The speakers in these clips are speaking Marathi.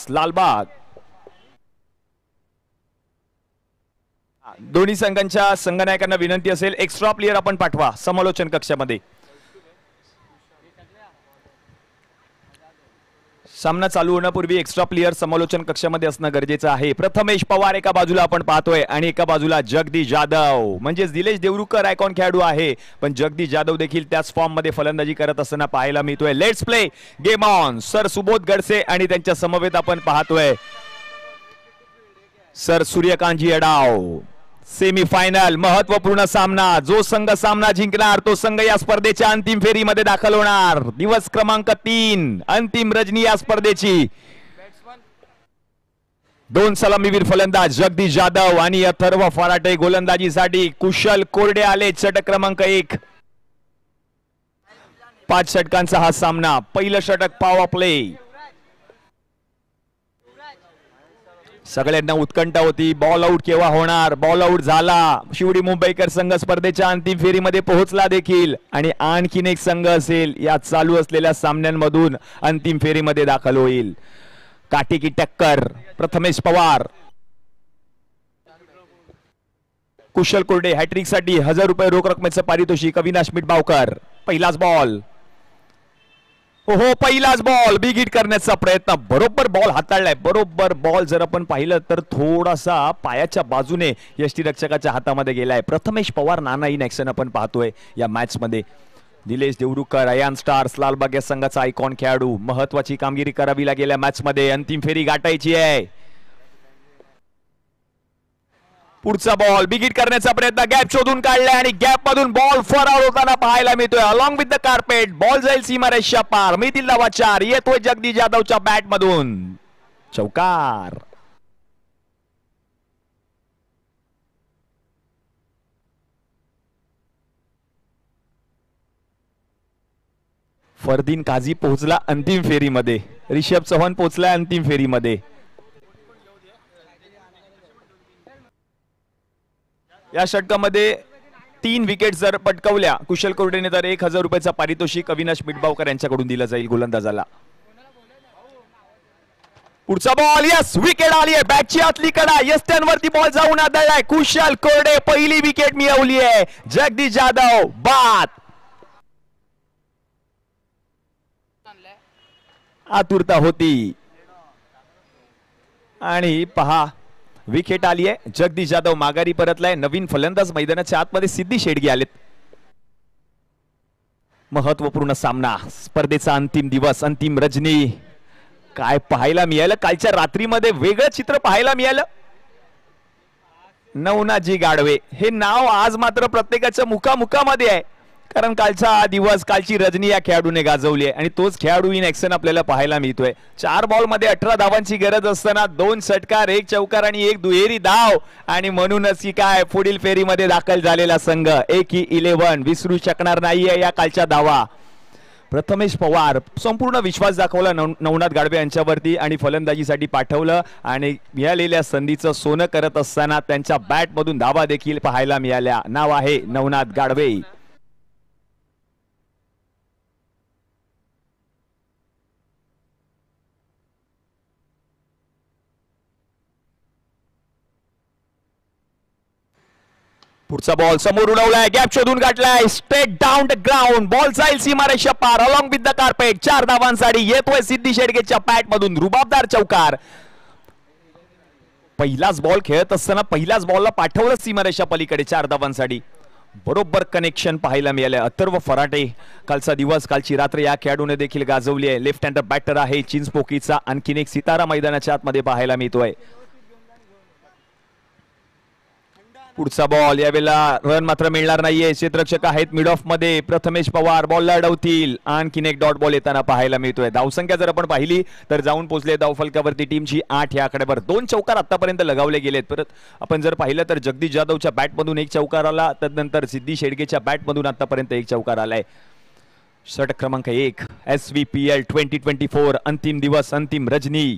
स्टार्स लालबाग। दोन्ही संघांच्या संघनायकांना विनंती असेल एक्स्ट्रा प्लेयर आपण पाठवा समालोचन कक्षामध्ये। सामना चालू होण्यापूर्वी एक्स्ट्रा प्लेयर समालोचन कक्षामध्ये असणं गरजेचं आहे। प्रथमेश पवार एका बाजूला आपण पाहतोय आणि एका बाजूला जगदीश जाधव, म्हणजे दिलेश देवरुखकर आयकॉन खेळाडू आहे, पण जगदीश जाधव देखील त्याच फॉर्म मध्ये फलंदाजी करत असताना पाहायला मिळतोय। Let's play game on. Sir Subodh Godse आणि त्यांच्या समवेत आपण पाहतोय सर सूर्यकांतजी अडाव। सेमीफायनल महत्वपूर्ण सामना, जो संघ सामना जिंकणार तो संघ या स्पर्धेच्या अंतिम फेरीमध्ये दाखल होणार। दिवस क्रमांक 3 अंतिम रजनी या स्पर्धेची। दोन सलामीवीर फलंदाज जगदीश जाधव आणि अथर्व फराटे गोलंदाजीसाठी। कुशल कोरडे आले षटक क्रमांक 1। 5 षटकांचा हा सामना। पहिलं षटक पॉवर प्ले। सगळ्यांना उत्कंठा होती बॉल आउट केव्हा होणार, बॉल आउट झाला। शिवडी मुंबईकर संघ स्पर्धेच्या अंतिम फेरीमध्ये पोहोचला देखील आणि आणखीन एक संघ असेल या चालू असलेल्या सामन्यांमधून अंतिम फेरीमध्ये दाखल होईल। काठी की टक्कर। प्रथमेश पवार, कुशल कोरडे हॅट्रिक साठी 1000 रुपये रोख रकमेचं पारितोषिक। अविनाश मिटबावकर पहिलाच बॉल, हो पहिलाच बॉल बिग हिट करण्याचा प्रयत्न, बरोबर बॉल हाताळलाय। बरोबर बॉल जर आपण पाहिलं तर थोडासा पायाच्या बाजूने यष्टीरक्षकाच्या हातामध्ये गेलाय। प्रथमेश पवार नाना इन ऍक्शन आपण पाहतोय या मॅच मध्ये। दिलेश देवरुखकर अयान स्टार्स लालबाग या संघाचा आयकॉन खेळाडू। महत्वाची कामगिरी करावी लागेल या मॅच मध्ये, अंतिम फेरी गाठायची आहे। पुढचा बॉल बिग हिट करण्याचा प्रयत्न, गॅप शोधून काढलाय आणि गॅप मधून बॉल फरार होताना पाहायला मिळतोय along with the carpet. Ball जाईल सीमारेषा पार, मितील धावा 4। येतोय जगदीश जाधवच्या बॅट मधून चौकार। फरदीन काझी पोहोचला अंतिम फेरीमध्ये, ऋषभ चव्हाण पोहोचला अंतिम फेरीमध्ये। या षटकामध्ये 3 विकेट जर पटकावल्या कुशल कोरडेने तर 1000 रुपयाचा पारितोषिक अविनाश मिटबावकर यांच्याकडून दिलं जाईल गोलंदाजाला। पुढचा बॉल, यस विकेट आली आहे, बॅटची आतली कडा यस्टन वरती बॉल जाऊन आदळलाय। कुशल कोरडे पहिली विकेट मिळवली आहे। जगदीश जाधव बाद। आतुरता होती आणि पहा विकेट आली आहे। जगदीश जाधव माघारी परतलाय। नवीन फलंदाज मैदानाच्या आतमध्ये सिद्धी शेडगे आलेत। महत्वपूर्ण सामना, स्पर्धेचा अंतिम दिवस, अंतिम रजनी। काय पाहायला मिळालं कालच्या रात्रीमध्ये, वेगळं चित्र पाहायला मिळालं। नवनाथजी गाडवे हे नाव आज मात्र प्रत्येकाच्या मुखामुखामध्ये आहे, कारण कालचा दिवस, कालची रजनी या खेळाडूने गाजवली आहे आणि तोच खेळाडू इन ऍक्शन आपल्याला पाहायला मिळतोय। 4 बॉल मध्ये 18 धावांची गरज असताना 2 षटकार, 1 चौकार आणि 1 दुहेरी धाव, आणि म्हणूनच की काय पुढील फेरीमध्ये दाखल झालेला संघ 1-11 विसरू शकणार नाहीये या कालच्या धावा। प्रथमेश पवार संपूर्ण विश्वास दाखवला नवनाथ गाडवे यांच्यावरती आणि फलंदाजीसाठी पाठवलं आणि मिळालेल्या संधीचं सोनं करत असताना त्यांच्या बॅट मधून धावा देखील पाहायला मिळाल्या। नाव आहे नवनाथ गाडवे। पुढचा बॉल समोर उडवलाय, गॅप शोधून गाठलाय, straight down the ground, ball जाईल सीमारेषा पार अलॉंग विथ द कार्पेट। 4 धावांसाठी येतोय सिद्धी शेडगेच्या बॅट मधून रुबाबदार चौकार। पहिलाच बॉल खेळत असताना पहिल्याच बॉलला पाठवलं सीमारेषा पलीकडे 4 धावांसाठी। बरोबर कनेक्शन पाहायला मिळालंय। अथर्व फराटे कालचा दिवस, कालची रात्र या खेळाडूने देखील गाजवली आहे। लेफ्ट हँडर बॅटर आहे चिंचपोकीचा, आणखीन एक सितारा मैदानाच्या आतमध्ये पाहायला मिळतोय। पुढचा बॉल, यावेळेला रन मात्र मिळणार नाहीये। क्षेत्ररक्षक आहेत मिड ऑफ मध्ये प्रथमेश पवार, बॉलला अडवतील, आणखीन एक डॉट बॉल येताना पाहायला मिळतोय। धावसंख्या जर आपण पाहिली तर जाऊन पोहोचले धावफलकावरती टीमची 8 या आकड्यावर। 2 चौकार आतापर्यंत लगावले गेलेत। परत आपण जर पाहिलं तर जगदीश जाधवच्या बॅटमधून 1 चौकार आला, तदनंतर सिद्धी शेडगेच्या बॅटमधून आतापर्यंत 1 चौकार आलाय। षटक क्रमांक 1 SVPL 2024 अंतिम दिवस, अंतिम रजनी।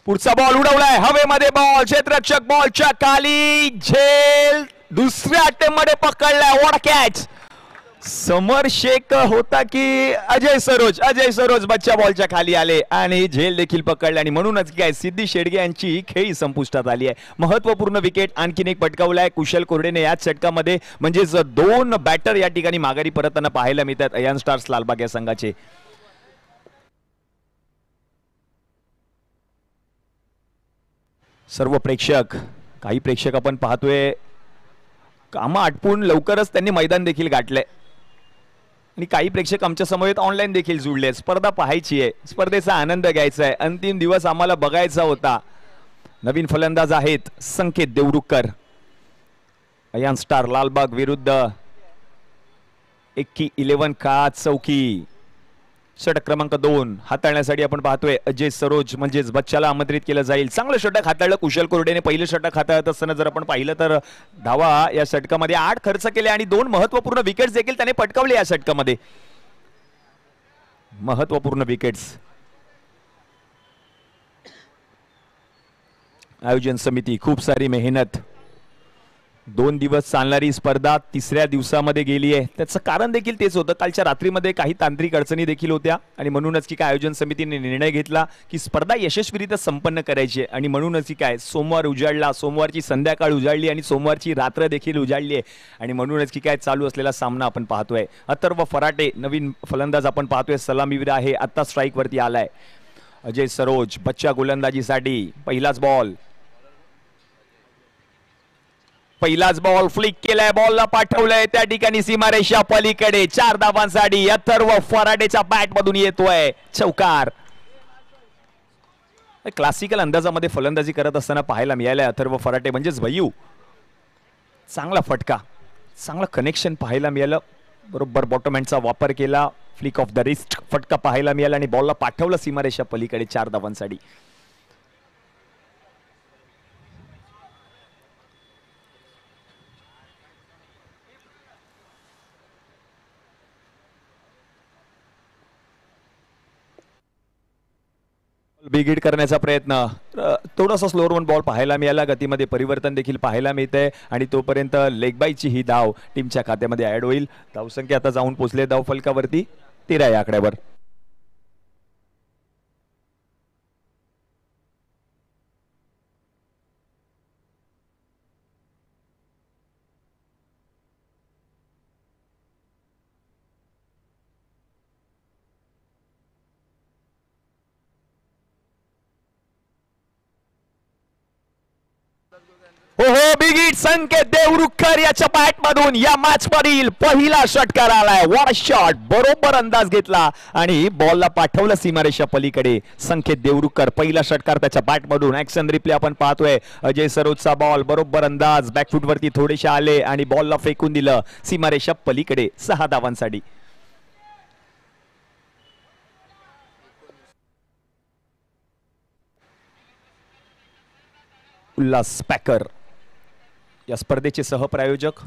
पुढचा बॉल उडवलाय हवेमध्ये, बॉल क्षेत्ररक्षक बॉलच्या खाली, झेल दुसऱ्या अटेम्प्ट मध्ये पकडलाय। व्हॉट कॅच, समर शेख होता की अजय सरोज बच्चा बॉलच्या खाली आले आणि झेल देखील पकडले आणि म्हणूनच काय सिद्धी शेडगे यांची खेळी संपुष्टात आली आहे. महत्वपूर्ण विकेट आणखीन एक पटकावलाय कुशल कोरडेने याच षटकामध्ये, म्हणजेच 2 बॅटर या ठिकाणी माघारी परतताना पाहायला मिळतात अयान स्टार्स लालबाग या संघाचे. सर्व प्रेक्षक, काही प्रेक्षक आपण पाहतोय कामं आटपून लवकरच त्यांनी मैदान देखील गाठले आणि काही प्रेक्षक आमच्या समवेत ऑनलाईन देखील जुळले. स्पर्धा पाहायची आहे, स्पर्धेचा आनंद घ्यायचा आहे, अंतिम दिवस आम्हाला बघायचा होता. नवीन फलंदाज आहेत संकेत देवरुखकर. अयान स्टार लालबाग विरुद्ध 11 का चौकी. षटक क्रमांक 2 हाताळण्यासाठी आपण पाहतोय अजय सरोज म्हणजेच बच्चाला आमंत्रित केलं जाईल. चांगलं षटक हाताळलं कुशल कोरडेने. पहिलं षटक हाताळत असताना जर आपण पाहिलं तर धावा या षटकामध्ये 8 खर्च केले आणि 2 महत्वपूर्ण विकेट्स देखील त्याने पटकावले या षटकामध्ये. महत्वपूर्ण विकेट्स. आयोजन समिती खूप सारी मेहनत. 2 दिवस चालणारी स्पर्धा 3ऱ्या दिवसामध्ये गेली आहे. त्याचं कारण देखील तेच होतं, कालच्या रात्रीमध्ये काही तांत्रिक अडचणी देखील होत्या आणि म्हणूनच की काय आयोजन समितीने निर्णय घेतला की स्पर्धा यशस्वीरित्या संपन्न करायची आहे आणि म्हणूनच की काय सोमवार उजाडला, सोमवारची संध्याकाळ उजाडली आणि सोमवारची रात्र देखील उजाडली आहे आणि म्हणूनच की काय चालू असलेला सामना आपण पाहतोय. अथर्व फराटे नवीन फलंदाज आपण पाहतोय, सलामीवीर आहे, आता स्ट्राईक वरती आलाय. अजय सरोज बच्चा गोलंदाजीसाठी. पहिलाच बॉल फ्लिक केलाय, बॉलला पाठवलंय त्या ठिकाणी सीमारेषा पलीकडे 4 धावांसाठी. अथर्व फराटेच्या बॅट मधून येतोय चौकार. क्लासिकल अंदाजामध्ये फलंदाजी करत असताना पाहायला मिळालंय अथर्व फराटे म्हणजेच भय्यू. चांगला फटका, चांगला कनेक्शन पाहायला मिळालं. बरोबर बॉटम हँडचा वापर केला, फ्लिक ऑफ द रिस्ट फटका पाहायला मिळाला आणि बॉलला पाठवलं सीमारेषा पलीकडे 4 धावांसाठी. बिगिट करण्याचा प्रयत्न, थोडासा स्लोअर वन बॉल पाहायला मिळाला. गतीमध्ये परिवर्तन देखील पाहायला मिळतंय आणि तोपर्यंत लेग बायची ही धाव टीमच्या खात्यामध्ये ऍड होईल. धावसंख्या आता जाऊन पोहोचले धाव फलकावरती 13 या आकड्यावर. हो बिग हिट संकेत देवरुखकर याच्या बॅट मधून या मॅच मधील पहिला षटकार आलाय. व्हॉट शॉट, बरोबर अंदाज घेतला आणि बॉलला पाठवलं सीमारेषा पलीकडे. संकेत देवरुखकर पहिला षटकार त्याच्या बॅट मधून. ऍक्शन रिप्ले आपण पाहतोय. अजय सरोजचा बॉल, बरोबर अंदाज, बॅकफूट वरती थोडेसे आले आणि बॉलला फेकून दिलं सीमारेषा पलीकडे 6 धावांसाठी. उल्हास पॅकर या स्पर्धेचे सहप्रायोजक.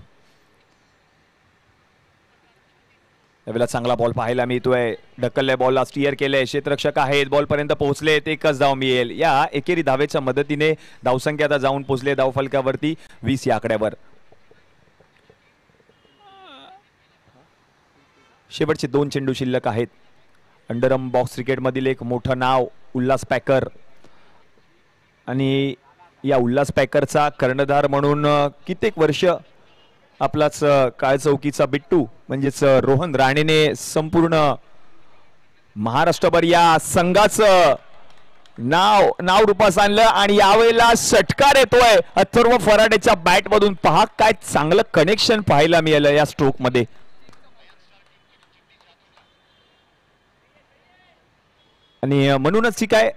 यावेळेला चांगला बॉल पाहायला मिळतोय. ढकलल्या बॉलला स्टिअर केलंय, क्षेत्ररक्षक आहेत, बॉल पर्यंत पोहोचले, एकच धाव मिळेल. या एकेरी धावेच्या मदतीने धावसंख्या आता जाऊन पोहोचले धाव फलकावरती 20 या आकड्यावर. शेवटचे 2 चेंडू शिल्लक आहेत. अंडरआर्म बॉक्स क्रिकेट मधील एक मोठं नाव उल्हास पॅकर आणि या उल्हास पॅकरचा कर्णधार म्हणून कित्येक वर्ष आपलाच काळचौकीचा बिट्टू म्हणजेच रोहन राणेने संपूर्ण महाराष्ट्रभर या संघाचं नाव रूपास आणलं आणि यावेळेला षटकार येतोय अथर्व फराटेच्या बॅट मधून. पहा काय चांगलं कनेक्शन पाहायला मिळालं या स्ट्रोक मध्ये. आणि म्हणूनच ही काय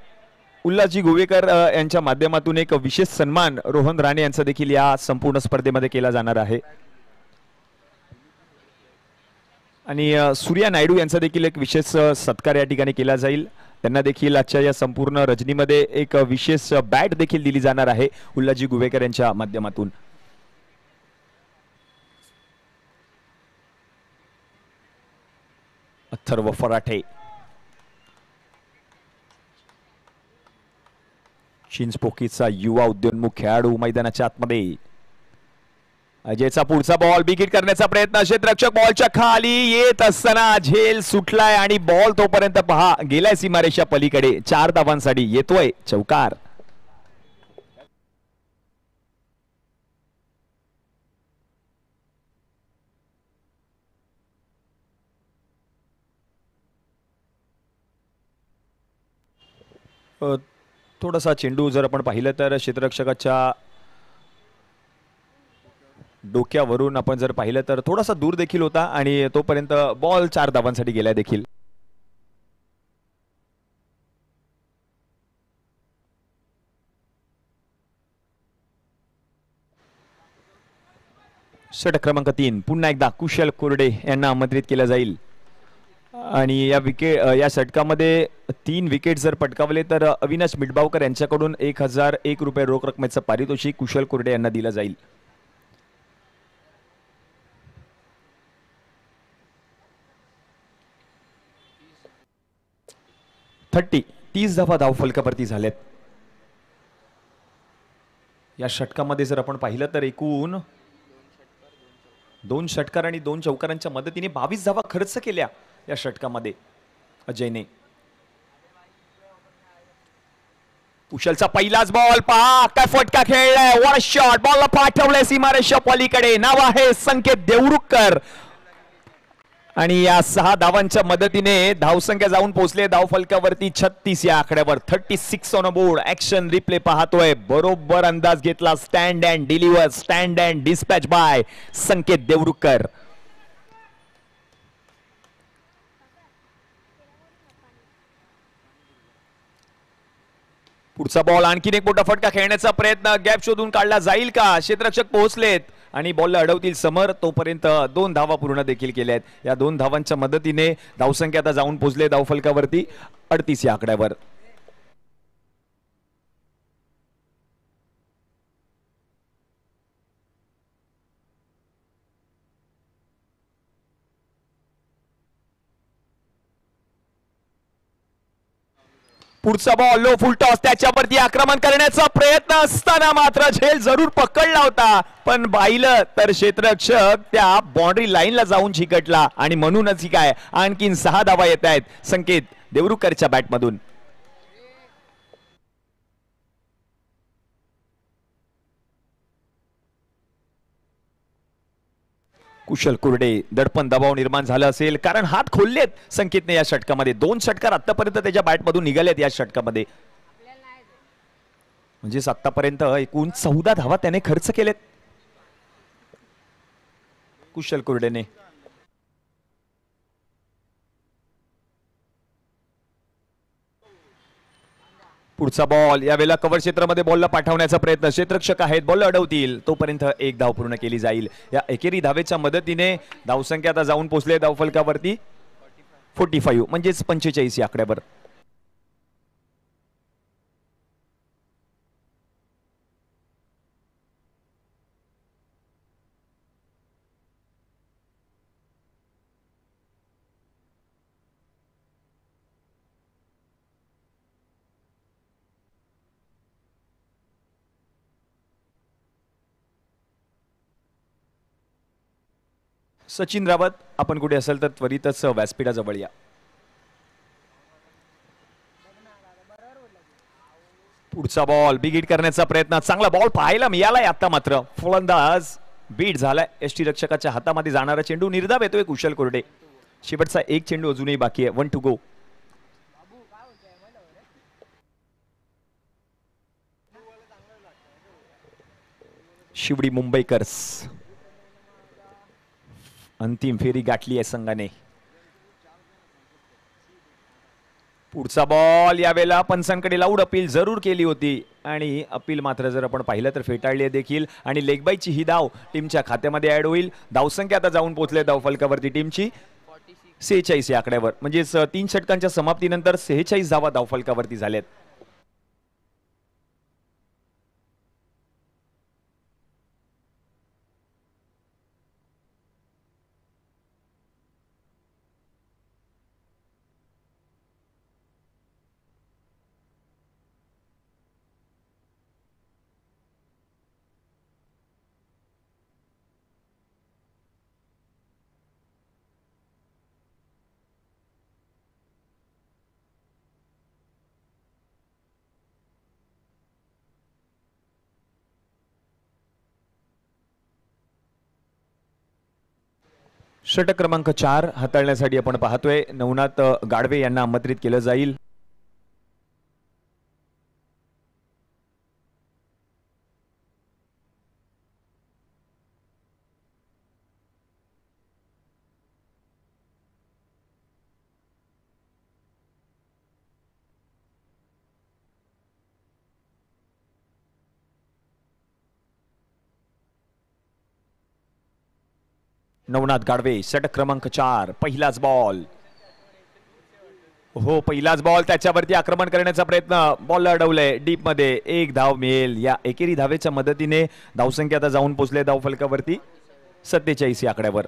उल्हासजी गोवेकर यांच्या माध्यमातून एक विशेष सन्मान रोहन राणे यांचा देखील या संपूर्ण स्पर्धेमध्ये केला जाणार आहे. आणि सूर्या नायडू यांचा देखील एक विशेष सत्कार या ठिकाणी केला जाईल. त्यांना देखील आजच्या या संपूर्ण रजनीमध्ये एक विशेष बॅट देखील दिली जाणार आहे उल्हासजी गोवेकर यांच्या माध्यमातून. अथर्व फराटे चिंचपोकीचा युवा उद्योन्मुख खेळाडू मैदानाच्या आतमध्ये. अजयचा पुढचा बॉल बिगिट करण्याचा प्रयत्न, क्षेत्ररक्षक बॉलच्या खाली येत असताना झेल सुटलाय आणि बॉल तोपर्यंत पहा गेलाय सीमारेषा पलीकडे. 4 धावांसाठी येतोय चौकार. थोडासा चेंडू जर आपण पाहिलं तर क्षेत्ररक्षकाच्या डोक्यावरून आपण जर पाहिलं तर थोडासा दूर देखील होता आणि तोपर्यंत बॉल 4 धावांसाठी गेलाय देखील. षटक क्रमांक 3 पुन्हा एकदा कुशल कोरडे यांना आमंत्रित केलं जाईल आणि या षटकामध्ये 3 विकेट जर पटकावले तर अविनाश मिटबावकर यांच्याकडून 1001 रुपये रोख रकमेचं पारितोषिक कुशल कोरडे यांना दिलं जाईल. 30 धावा धावफलकावरती झाल्यात. या षटकामध्ये जर आपण पाहिलं तर एकूण 2 षटकार आणि 2 चौकारांच्या मदतीने 22 धावा खर्च केल्या या षटकामध्ये अजयने. कुशलचा पहिलाच बॉल पहा काय फटका खेळलाय. वन शॉट, बॉलला पाठवलंय सीमारेषा पलीकडे. नाव आहे संकेत देवरुखकर आणि या 6 धावांच्या मदतीने धावसंख्या जाऊन पोहोचले धावफलकावरती 36 या आकड्यावर. 36 ऑन बोर्ड. ऍक्शन रिप्ले पाहतोय. बरोबर अंदाज घेतला. Stand and deliver, stand and dispatch by Sanket Deorukhkar. पुढचा बॉल आणखीन एक मोठा फटका खेळण्याचा प्रयत्न. गॅप शोधून काढला जाईल का? क्षेत्ररक्षक पोहोचलेत आणि बॉलला अडवतील समर. तोपर्यंत 2 धावा पूर्ण देखील केल्या आहेत. या 2 धावांच्या मदतीने धावसंख्या आता जाऊन पोहोचले धावफलकावरती 38 या आकड्यावर. पुढचा बॉल लो फुल टॉस, त्याच्यावरती आक्रमण करण्याचा प्रयत्न असताना मात्र झेल जरूर पकडला होता पण पाहिलं तर क्षेत्ररक्षक त्या बाउंड्री लाईनला जाऊन चिकटला आणि म्हणूनच ही काय आणखीन 6 धावा येत आहेत संकेत देवरुखकरच्या बॅटमधून. कुशल कोरडे दडपण दबाव निर्माण झाला असेल कारण हात खोललेत संकेतने या षटकामध्ये. 2 षटकार आतापर्यंत त्याच्या बॅटमधून निघालेत या षटकामध्ये. म्हणजे आतापर्यंत एकूण 14 धावा त्याने खर्च केलेत कुशल कोरडेने. पुढचा बॉल यावेळेला कव्हर क्षेत्रामध्ये बॉलला पाठवण्याचा प्रयत्न. क्षेत्ररक्षक आहेत, बॉल अडवतील तोपर्यंत 1 धाव पूर्ण केली जाईल. या एकेरी धावेच्या मदतीने धावसंख्या आता जाऊन पोहोचले धावफलकावरती 45 म्हणजेच 45 या आकड्यावर. सचिन रावत आपण कुठे असेल तर त्वरितच व्यासपीठाजवळ या. पुढचा बॉल बिगिट करण्याचा प्रयत्न. चांगला बॉल पाहायला मिळालाय आता मात्र फलंदाज बीट झालाय. एसटी रक्षकाच्या हातामध्ये जाणारा चेंडू निर्धाव येतोय कुशल कोरडे. शेवटचा 1 चेंडू अजूनही बाकी आहे. 1 टू गो. शिवडी मुंबईकर्स अंतिम फेरी गाठली आहे संघाने. पुढचा बॉल यावेळेला पंचांकडे लाऊड अपील जरूर केली होती आणि अपील मात्र जर आपण पाहिलं तर फेटाळली देखील आणि लेगबाईची ही धाव टीमच्या खात्यामध्ये ऍड होईल. धावसंख्या आता जाऊन पोहोचले धावफलकावरती टीमची 46 या आकड्यावर. म्हणजेच 3 षटकांच्या समाप्तीनंतर 46 धावा धावफलकावरती झाल्यात. षटक क्रमांक 4 हाताळण्यासाठी आपण पाहतोय नवनाथ गाडवे यांना आमंत्रित केलं जाईल. नवनाथ गाडवे षटक क्रमांक 4 पहिलाच बॉल. हो पहिलाच बॉल त्याच्यावरती आक्रमण करण्याचा प्रयत्न बॉल अडवलंय डीप मध्ये. एक धाव मिळेल या एकेरी धावेच्या मदतीने धावसंख्या आता जाऊन पोहोचले धाव फलकावरती 47 या आकड्यावर.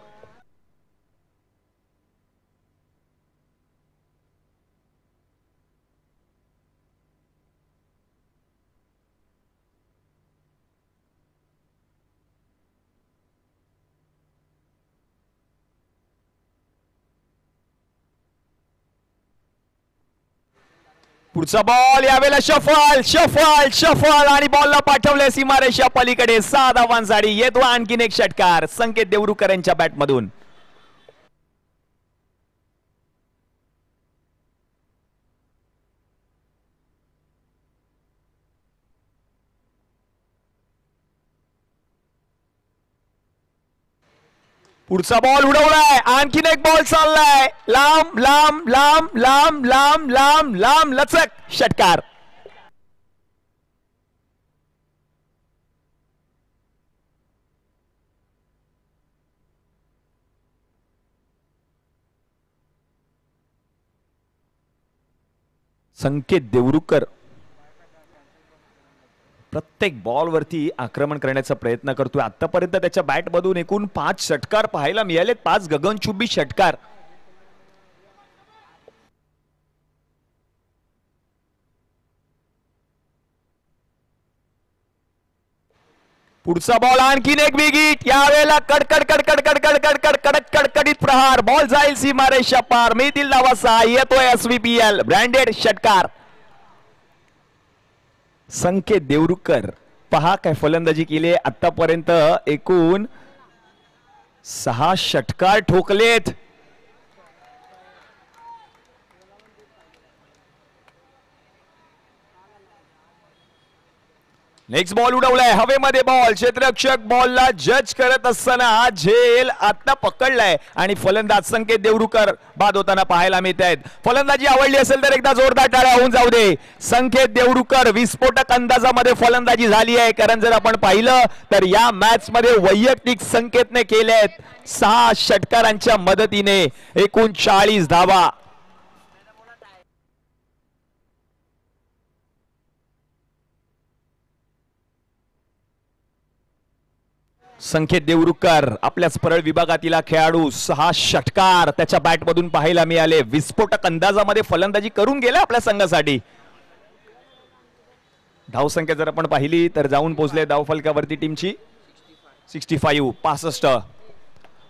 पुढचा बॉल यावेळेला शफल शफल शफल आणि बॉलला पाठवले सीमारेषा पलीकडे 6 धावांसाठी. येतो आणखीन एक षटकार संकेत देवरुकर यांच्या बॅटमधून. पुढचा बॉल उडवलाय आणखीन एक बॉल चाललाय लांब लांब लांब लांब लांब लांब लांब लचक षटकार. संकेत देवरुकर प्रत्येक बॉल वरती आक्रमण करण्याचा प्रयत्न करतोय. आतापर्यंत त्याच्या बॅट मधून एकूण 5 षटकार पाहायला मिळालेत. 5 गगनचुंबी षटकार. पुढचा बॉल आणखीन एक विकेट. यावेळेला कडकड कडकड कडकड कडकड कडक कडकडीत प्रहार. बॉल जाईल सीमारेषा पार. मिळतील धावा 6. येतोय SVPL ब्रँडेड षटकार. संकेत देवरुकर पहा काय फलंदाजी केली. आतापर्यंत एकूण 6 षटकार ठोकलेत. नेक्स्ट बॉल उडवलाय हवेमध्ये. बॉल क्षेत्ररक्षक बॉलला जज करत असताना झेल आता पकडलाय आणि फलंदाज संकेत देवरुकर बाद होताना पाहायला मिळत आहेत. फलंदाजी आवडली असेल तर एकदा जोरदार टाळ्या होऊन जाऊ दे. संकेत देवरुकर विस्फोटक अंदाजामध्ये फलंदाजी झाली आहे. कारण जर आपण पाहिलं तर या मॅच मध्ये वैयक्तिक संकेतने केलेत 6 षटकारांच्या मदतीने एकूण 40 धावा. संकेत देवरुकर आपल्याच परळ विभागातील खेळाडू 6 षटकार त्याच्या बॅट मधून पाहायला मिळाले. विस्फोटक अंदाजामध्ये फलंदाजी करून गेला आपल्या संघासाठी. धावसंख्या जर आपण पाहिली तर जाऊन पोहोचले धावफलकावरती टीमची 65.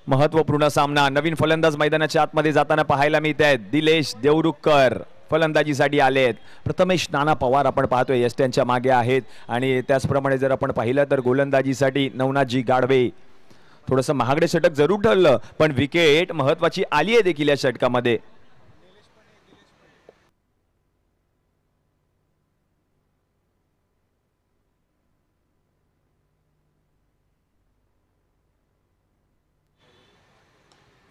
महत्वपूर्ण सामना. नवीन फलंदाज मैदानाच्या आतमध्ये जाताना पाहायला मिळत आहेत. दिलेश देवरुकर फलंदाजीसाठी आलेत. प्रथमेश नाना पवार आपण पाहतोय यष्ट्यांच्या मागे आहेत. आणि त्याचप्रमाणे जर आपण पाहिलं तर गोलंदाजीसाठी नवनाथजी गाडवे. थोडंसं महागडे षटक जरूर ठरलं पण विकेट महत्वाची आली आहे देखील या षटकामध्ये.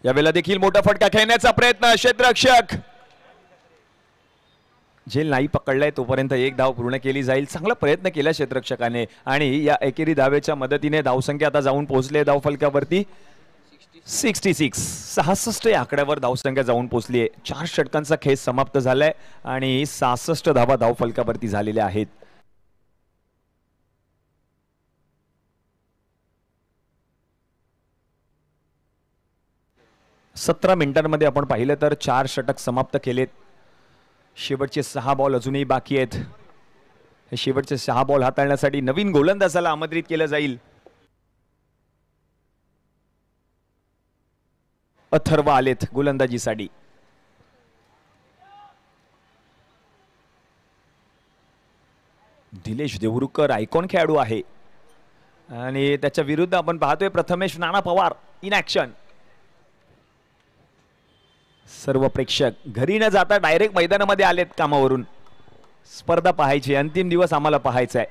यावेळेला देखील मोठा फटका खेळण्याचा प्रयत्न. क्षेत्ररक्षक झेल नाही पकडलाय तोपर्यंत एक धाव पूर्ण केली जाईल. चांगला प्रयत्न केला क्षेत्ररक्षकाने आणि या एकेरी धावेच्या मदतीने धावसंख्या आता जाऊन पोहोचले धावफलकावरती 66 या आकड्यावर धावसंख्या जाऊन पोहोचली आहे. 4 षटकांचा खेळ समाप्त झालाय आणि 66 धावा धावफलकावरती झालेल्या आहेत. सतरा मिनिटांमध्ये आपण पाहिलं तर 4 षटक समाप्त केलेत. शेवटचे 6 बॉल अजूनही बाकी आहेत. हे शेवटचे 6 बॉल हाताळण्यासाठी नवीन गोलंदाजाला आमंत्रित केलं जाईल. अथर्व आलेत गोलंदाजीसाठी. दिलेश देवरुकर आयकॉन खेळाडू आहे आणि त्याच्या विरुद्ध आपण पाहतोय प्रथमेश नाना पवार इन ऍक्शन. सर्व प्रेक्षक घरी न जाता डायरेक्ट मैदानामध्ये आलेत कामावरून. स्पर्धा पाहायची, अंतिम दिवस आम्हाला पाहायचा आहे.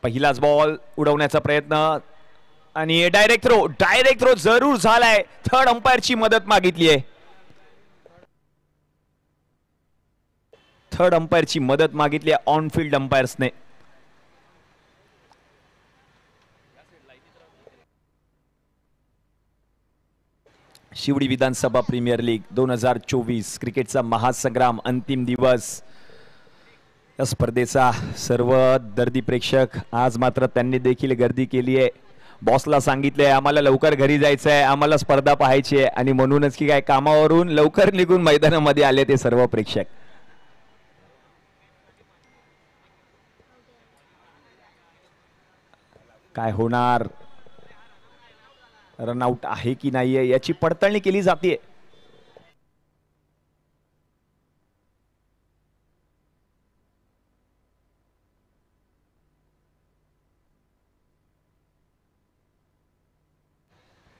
पहिलाच बॉल उडवण्याचा प्रयत्न आणि डायरेक्ट थ्रो जरूर झालाय. थर्ड अंपायरची मदत मागितली आहे. थर्ड अंपायरची मदत मागितली आहे ऑन फील्ड अंपायर्सने. शिवडी विधानसभा प्रीमियर लीग 2024 क्रिकेटचा महासंग्राम अंतिम दिवस. या स्पर्धेचा सर्व दर्दी प्रेक्षक आज मात्र त्यांनी देखील गर्दी केली आहे. बॉसला सांगितलंय आम्हाला लवकर घरी जायचं आहे, आम्हाला स्पर्धा पाहायची आहे आणि म्हणूनच की काय कामावरून लवकर निघून मैदानामध्ये आले ते सर्व प्रेक्षक. काय होणार, रनआउट आहे की नाहीये याची पडताळणी केली जाते.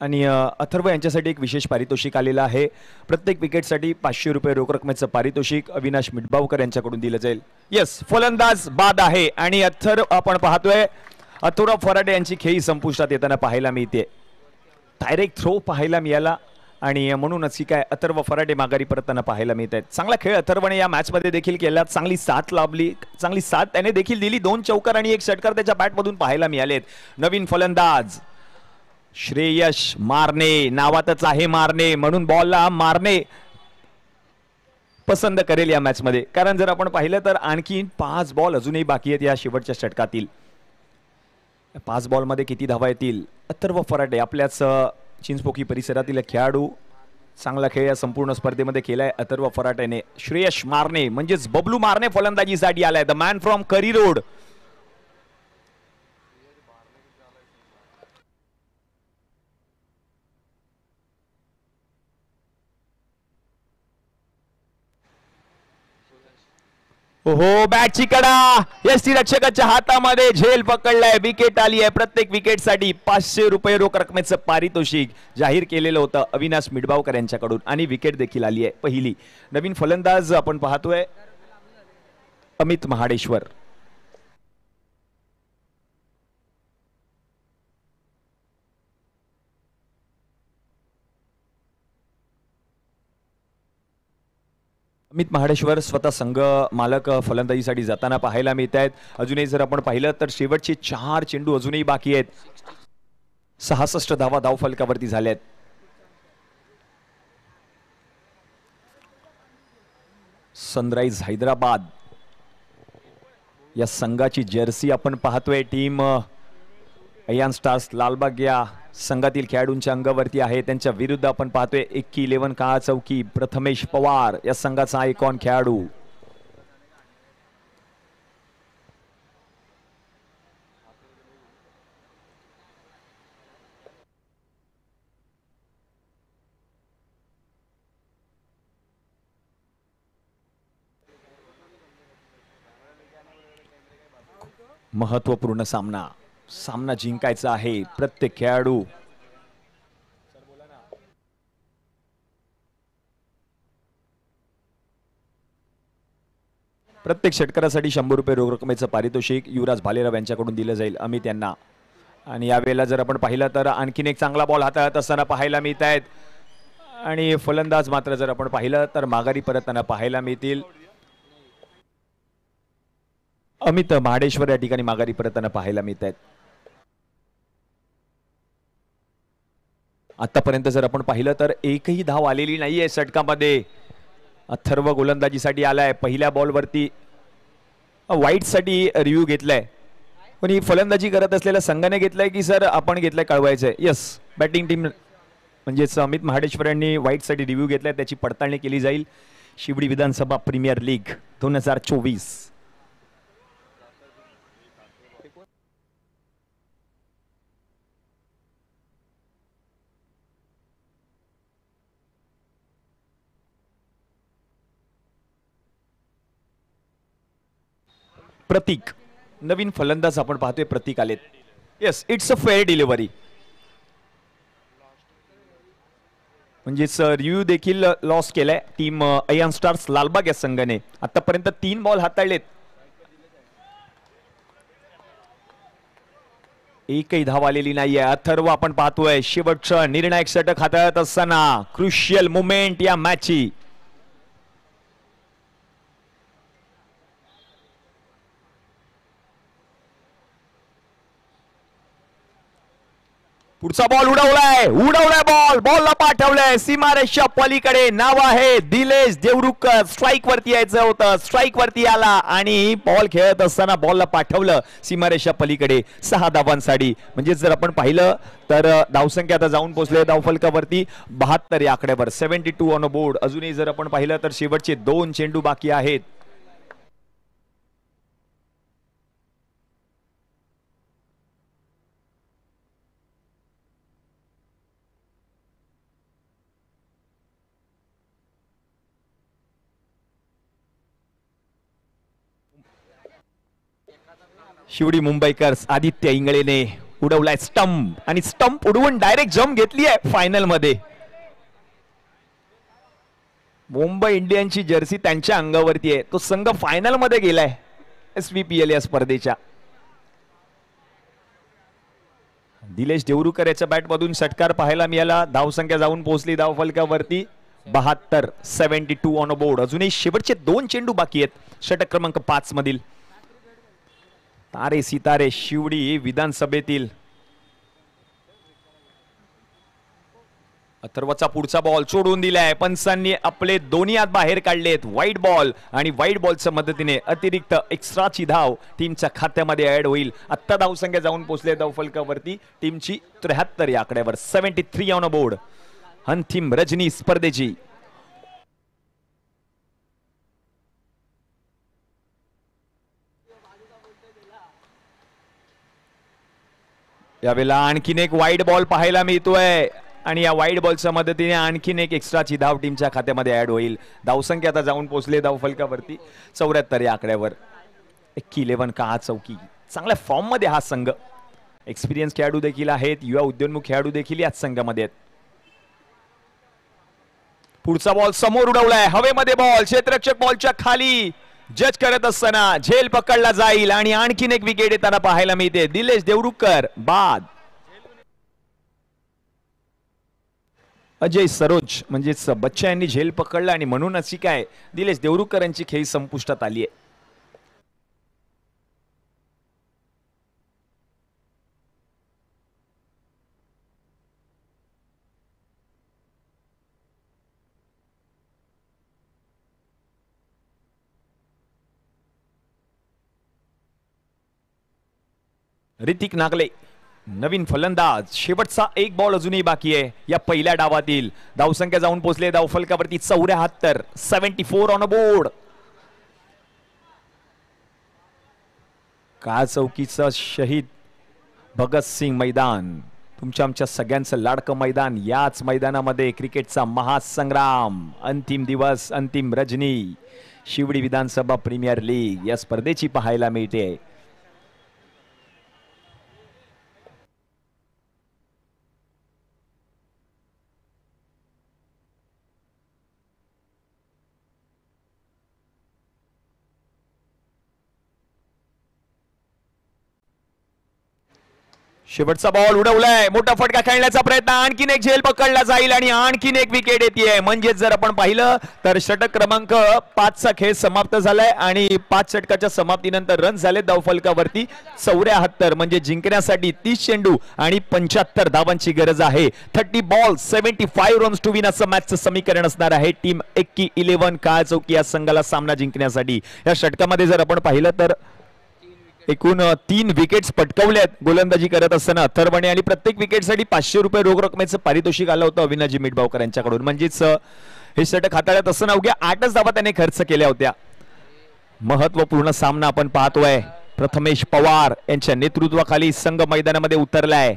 आणि अथर्व यांच्यासाठी एक विशेष पारितोषिक आलेलं आहे. प्रत्येक विकेटसाठी 500 रुपये रोख रकमेचं पारितोषिक अविनाश मिटबावकर यांच्याकडून दिलं जाईल. येस, फलंदाज बाद आहे आणि अथर्व आपण पाहतोय अथर्व फराडे यांची खेळी संपुष्टात येताना पाहायला मिळते. डायरेक्ट थ्रो पाहायला मिळाला आणि म्हणूनच की काय अथर्व फराडे माघारी परतताना पाहायला मिळत आहेत. चांगला खेळ अथर्वने या मॅच मध्ये देखील केला. चांगली साथ लाभली, चांगली साथ त्याने देखील दिली. 2 चौकार आणि 1 षटकार त्याच्या बॅटमधून पाहायला मिळालेत. नवीन फलंदाज श्रेयश मारणे, नावातच आहे मारणे, म्हणून बॉलला मारणे पसंत करेल या मॅच मध्ये. कारण जर आपण पाहिलं तर आणखी 5 बॉल अजूनही बाकी आहेत या शेवटच्या षटकातील. 5 बॉल मध्ये किती धावा येतील? अथर्व फराडे आपल्याच चिंचपोकी परिसरातील खेळाडू, चांगला खेळ या संपूर्ण स्पर्धेमध्ये केलाय अथर्व फराटेने. श्रेयश मारणे म्हणजेच बबलू मारणे फलंदाजीसाठी आलाय. The man from curry road. हो, बॅटची कडा यष्टी रक्षकाच्या हातामध्ये, झेल पकडलाय, विकेट आली आहे. प्रत्येक विकेटसाठी 500 रुपये रोख रकमेचं पारितोषिक जाहीर केलेलं होतं अविनाश मिटबावकर यांच्याकडून आणि विकेट देखील आली आहे पहिली. नवीन फलंदाज आपण पाहतोय अमित महाडेश्वर. अमित महाडेश्वर स्वतः संघ मालक फलंदाजीसाठी जाताना पाहायला मिळत आहेत. अजूनही जर आपण पाहिलं तर शेवटचे 4 चेंडू अजूनही बाकी आहेत. 66 धावा धाव फलकावरती झाल्यात. सनराइज हैदराबाद या संघाची जर्सी आपण पाहतोय. टीम अयान स्टार्स लालबाग या संघातील खेळाडूंच्या अंगावरती आहे. त्यांच्या विरुद्ध आपण पाहतोय 11 काळा चौकी प्रथमेश पवार या संघाचा आयकॉन खेळाडू. महत्वपूर्ण सामना जिंकायचा आहे प्रत्येक खेळाडू. प्रत्येक षटकारासाठी 100 रुपये रोख रकमेचं पारितोषिक युवराज भालेराव यांच्याकडून दिलं जाईल अमित यांना. आणि यावेळेला जर आपण पाहिलं तर आणखीन एक चांगला बॉल हाताळत असताना पाहायला मिळत आहेत आणि फलंदाज मात्र जर आपण पाहिलं तर माघारी परतताना पाहायला मिळतील. अमित महाडेश्वर या ठिकाणी माघारी परतताना पाहायला मिळत आहेत. आतापर्यंत जर आपण पाहिलं तर एकही धाव आलेली नाहीये षटकामध्ये. अथर्व गोलंदाजीसाठी आलाय. पहिल्या बॉलवरती वाईट साठी रिव्ह्यू घेतलाय, पण ही फलंदाजी करत असलेल्या संघाने घेतलाय की सर आपण घेतलाय कळवायचंय. यस, बॅटिंग टीम म्हणजेच अमित महाडेश्वर यांनी वाईट साठी रिव्ह्यू घेतलाय, त्याची पडताळणी केली जाईल. Shivdi Vidhansabha premier league 2024. प्रतीक नवीन फलंदाज आपण पाहतोय. प्रतीक आलेत. Yes, it's a fair delivery. म्हणजेच रिव्ह्यू देखील लॉस केलाय टीम अयन स्टार्स लालबाग या संघाने. आतापर्यंत 3 बॉल हाताळलेत, एकही धाव आलेली नाहीये. अथर्व आपण पाहतोय शेवटचं निर्णायक षटक हाताळत असताना क्रुशियल मुमेंट या मॅचची. पुढचा बॉल उडवलाय बॉलला पाठवलाय सीमारेषच्या पलीकडे. नाव आहे दिलेश देवरुखकर. स्ट्राईक वरती यायचं होतं, स्ट्राईक वरती आला आणि बॉल खेळत असताना बॉलला पाठवलं सीमारेषच्या पलीकडे. 6 धावांसाठी. म्हणजे जर आपण पाहिलं तर धावसंख्या आता जाऊन पोहोचले धावफलकावरती 72 या आकड्यावर. 72 ऑन अ बोर्ड. अजूनही जर आपण पाहिलं तर शेवटचे 2 चेंडू बाकी आहेत. शिवडी मुंबईकर्स आदित्य इंगळेने उडवलाय स्टंप आणि स्टंप उडवून डायरेक्ट जम्प घेतली आहे फायनल मध्ये. मुंबई इंडियन्सची जर्सी त्यांच्या अंगावरती आहे. तो संघ फायनल मध्ये गेलाय SVPL या स्पर्धेच्या. दिलेश देवरुखकर याच्या बॅट मधून षटकार पाहायला मिळाला. धावसंख्या जाऊन पोहोचली धावफलकावरती 72. 72 ऑन अ बोर्ड. अजूनही शेवटचे 2 चेंडू बाकी आहेत षटक क्रमांक 5 मधील. तारे सितारे शिवडी विधानसभेतील. अथर्वचा पुढचा बॉल सोडून दिलाय. पंचांनी आपले दोन्ही हात बाहेर काढलेत. वाईट बॉल आणि वाईट बॉलच्या मदतीने अतिरिक्त एक्स्ट्राची धाव टीमच्या खात्यामध्ये ऍड होईल. आत्ता धावसंख्या जाऊन पोहोचले धावफलकावरती टीमची 73 या आकड्यावर. 73 ऑन अ बोर्ड. अंतिम रजनी स्पर्धेची. यावेळेला आणखीन एक वाईट बॉल पाहायला मिळतोय आणि या वाईट बॉलच्या मदतीने आणखीन एक एक्स्ट्राची धाव टीमच्या खात्यामध्ये ऍड होईल. धावसंख्या आता जाऊन पोहोचले धावफलकावरती 74 या आकड्यावर. 11 का चौकी. चांगल्या फॉर्म मध्ये हा संघ. एक्सपिरियन्स खेळाडू देखील आहेत, युवा उद्योन्मुख खेळाडू देखील याच संघामध्ये आहेत. पुढचा बॉल समोर उडवलाय हवेमध्ये. बॉल क्षेत्ररक्षक बॉलच्या खाली जज करत असताना झेल पकडला जाईल आणि आणखीन एक विकेट येताना पाहायला मिळते. दिलेश देवरुखकर बाद. अजय सरोज म्हणजेच बच्चा यांनी झेल पकडला आणि म्हणून अशी काय दिलेश देवरुखकर यांची खेळी संपुष्टात आली आहे. ऋतिक नागले नवीन फलंदाज. शेवटचा एक बॉल अजूनही बाकी आहे या पहिल्या डावातील. धावसंख्या जाऊन पोहोचले धावफलकावरती 74. 74 ऑन अ बोर्ड. का चौकीचा शहीद भगतसिंग मैदान. तुमच्या आमच्या सगळ्यांचं लाडकं मैदान. याच मैदानामध्ये क्रिकेटचा महासंग्राम. अंतिम दिवस, अंतिम रजनी. शिवडी विधानसभा प्रीमियर लीग या स्पर्धेची पाहायला मिळते. शेवटचा बॉल उडवलाय. मोठा फटका खेळण्याचा प्रयत्न. आणखीन एक झेल पकडला जाईल आणि आणखीन एक विकेट येते. म्हणजे जर आपण पाहिलं तर षटक क्रमांक 5 चा खेळ समाप्त झालाय आणि 5 षटकाच्या समाप्तीनंतर रन झाले धावफलकावरती 74. म्हणजे जिंकण्यासाठी 30 चेंडू आणि 75 धावांची गरज आहे. 30 बॉल 75 रन्स टू विन असं मॅचचं समीकरण असणार आहे. टीम 11 काळ चौकी या संघाला सामना जिंकण्यासाठी. या षटकामध्ये जर आपण पाहिलं तर एकूण 3 विकेट्स पटकावल्यात गोलंदाजी करत असताना अथर्वने आणि प्रत्येक विकेटसाठी 500 रुपये रोख रकमेचं पारितोषिक आलं होतं अविनाजी मिठबावकर यांच्याकडून. म्हणजेच हे षटक हाताळत असताना अवघ्या 8च धावा त्याने खर्च केल्या होत्या. महत्वपूर्ण सामना आपण पाहतोय. प्रथमेश पवार यांच्या नेतृत्वाखाली संघ मैदानामध्ये उतरलाय.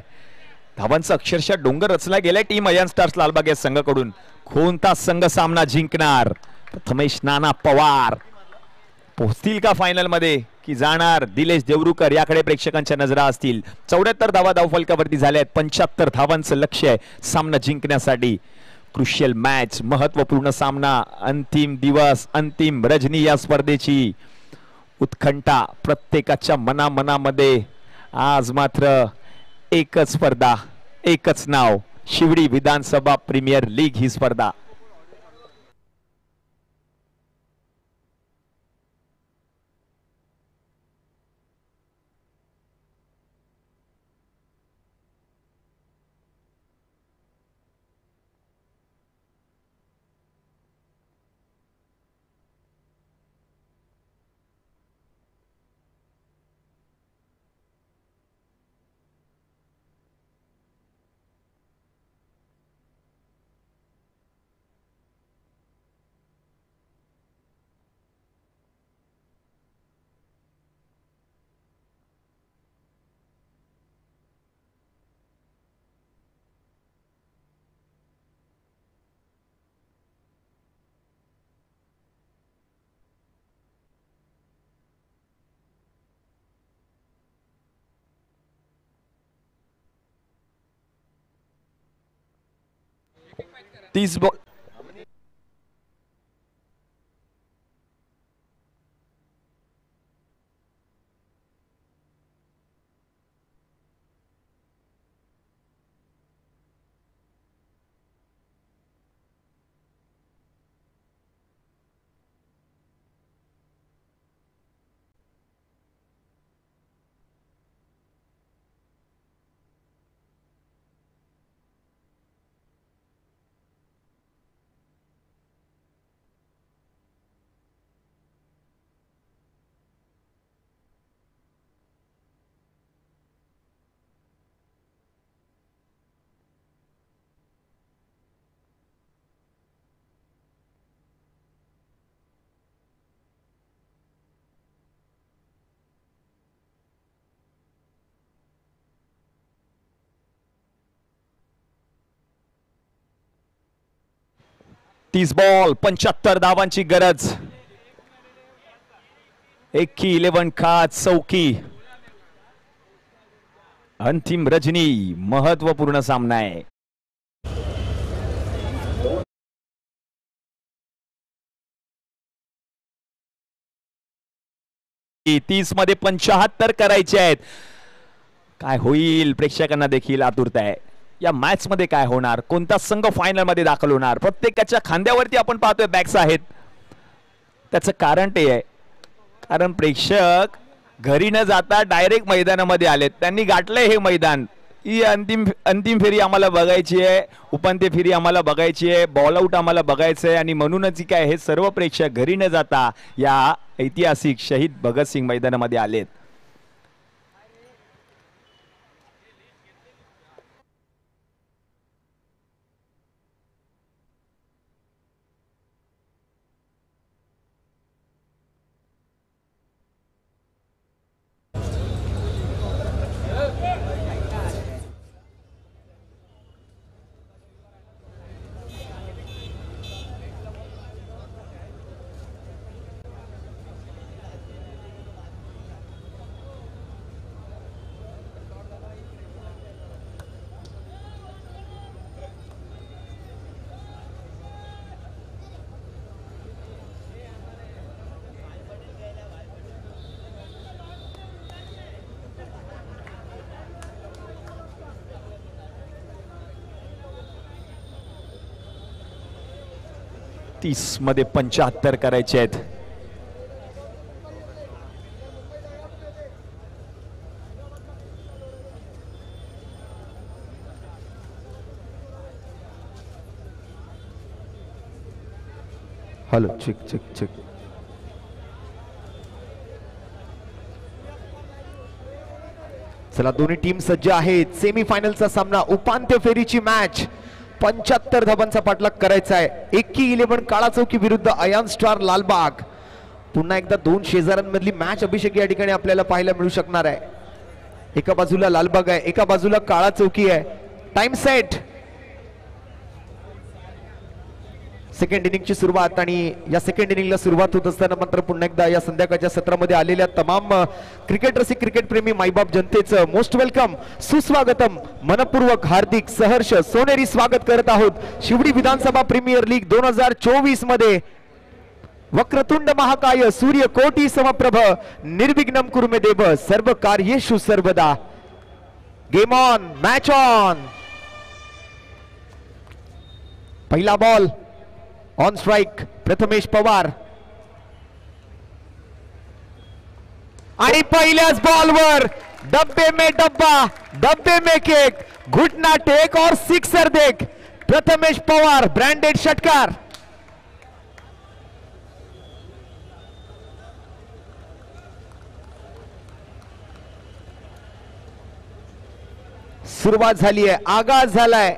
धावांचा अक्षरशः डोंगर रचला गेलाय टीम अयन स्टार्स लालबाग या संघाकडून. कोणता संघ सामना जिंकणार? प्रथमेश नाना पवार पोहोचतील का फायनल मध्ये की जाणार दिलेश देवरुखकर? याकडे प्रेक्षकांच्या नजरा असतील. 74 धावा धावफलकावरती झाल्या आहेत. 75 धावांचं लक्ष्य आहे सामना जिंकण्यासाठी. क्रुशियल मॅच, महत्वपूर्ण सामना, अंतिम दिवस, अंतिम रजनी या स्पर्धेची उत्कंठा प्रत्येकाच्या मनामध्ये. आज मात्र एकच स्पर्धा, एकच नाव, शिवडी विधानसभा प्रीमियर लीग ही स्पर्धा. तीस बॉल तीस बॉल 75 धावांची गरज. एक्की 11 खात चौकी. अंतिम रजनी, महत्वपूर्ण सामना आहे. तीस मध्ये 75 करायचे आहेत. काय होईल प्रेक्षकांना देखील आतुरता आहे. या मॅच मध्ये काय होणार, कोणता संघ फायनल मध्ये दाखल होणार. प्रत्येकाच्या खांद्यावरती आपण पाहतोय बॅग्स आहेत. त्याचं कारण ते आहे, कारण प्रेक्षक घरी न जाता डायरेक्ट मैदानामध्ये आलेत. त्यांनी गाठलंय हे मैदान. ही अंतिम फेरी आम्हाला बघायची आहे, उपांत्य फेरी आम्हाला बघायची आहे, बॉल आउट आम्हाला बघायचं आहे. आणि म्हणूनच काय हे सर्व प्रेक्षक घरी न जाता या ऐतिहासिक शहीद भगतसिंग मैदानामध्ये आलेत. तीस मध्ये 75 करायचे आहेत. Hello, check check check. चला, दोन्ही टीम सज्ज आहेत. सेमीफायनलचा सामना, उपांत्य फेरीची मॅच. 75 धाबांचा पाठलाग करायचा आहे. एक्की 11 काळा चौकी विरुद्ध अयान स्टार लालबाग. पुन्हा एकदा दोन शेजाऱ्यांमधली मॅच अभिषेक या ठिकाणी आपल्याला पाहायला मिळू शकणार आहे. एका बाजूला लालबाग आहे, एका बाजूला काळा चौकी आहे. Time set. सेकंड इनिंगची सुरुवात आणि या सेकंड इनिंगला सुरुवात होत असताना मात्र पुन्हा एकदा या संध्याकाळच्या सत्रामध्ये आलेल्या तमाम क्रिकेट रसिक क्रिकेट प्रेमी मायबाप जनतेचं मोस्ट वेलकम, सुस्वागतम, मनपूर्वक हार्दिक सहर्ष सोनेरी स्वागत करत आहोत शिवडी विधानसभा प्रीमियर लीग 2024 मध्ये। वक्रतुंड महाकाय सूर्य कोटी समप्रभ निर्विघ्नं कुरु मे देव सर्व कार्येषु सर्वदा। Game on, match on. पहिला ball on strike Prathamesh Pawar आणि पहिल्याच बॉलवर डब्बे में डब्बा, डब्बे में केक, घुटना टेक और सिक्सर देख प्रथमेश पवार ब्रँडेड षटकार। सुरुवात झाली आहे, आगाज झालाय,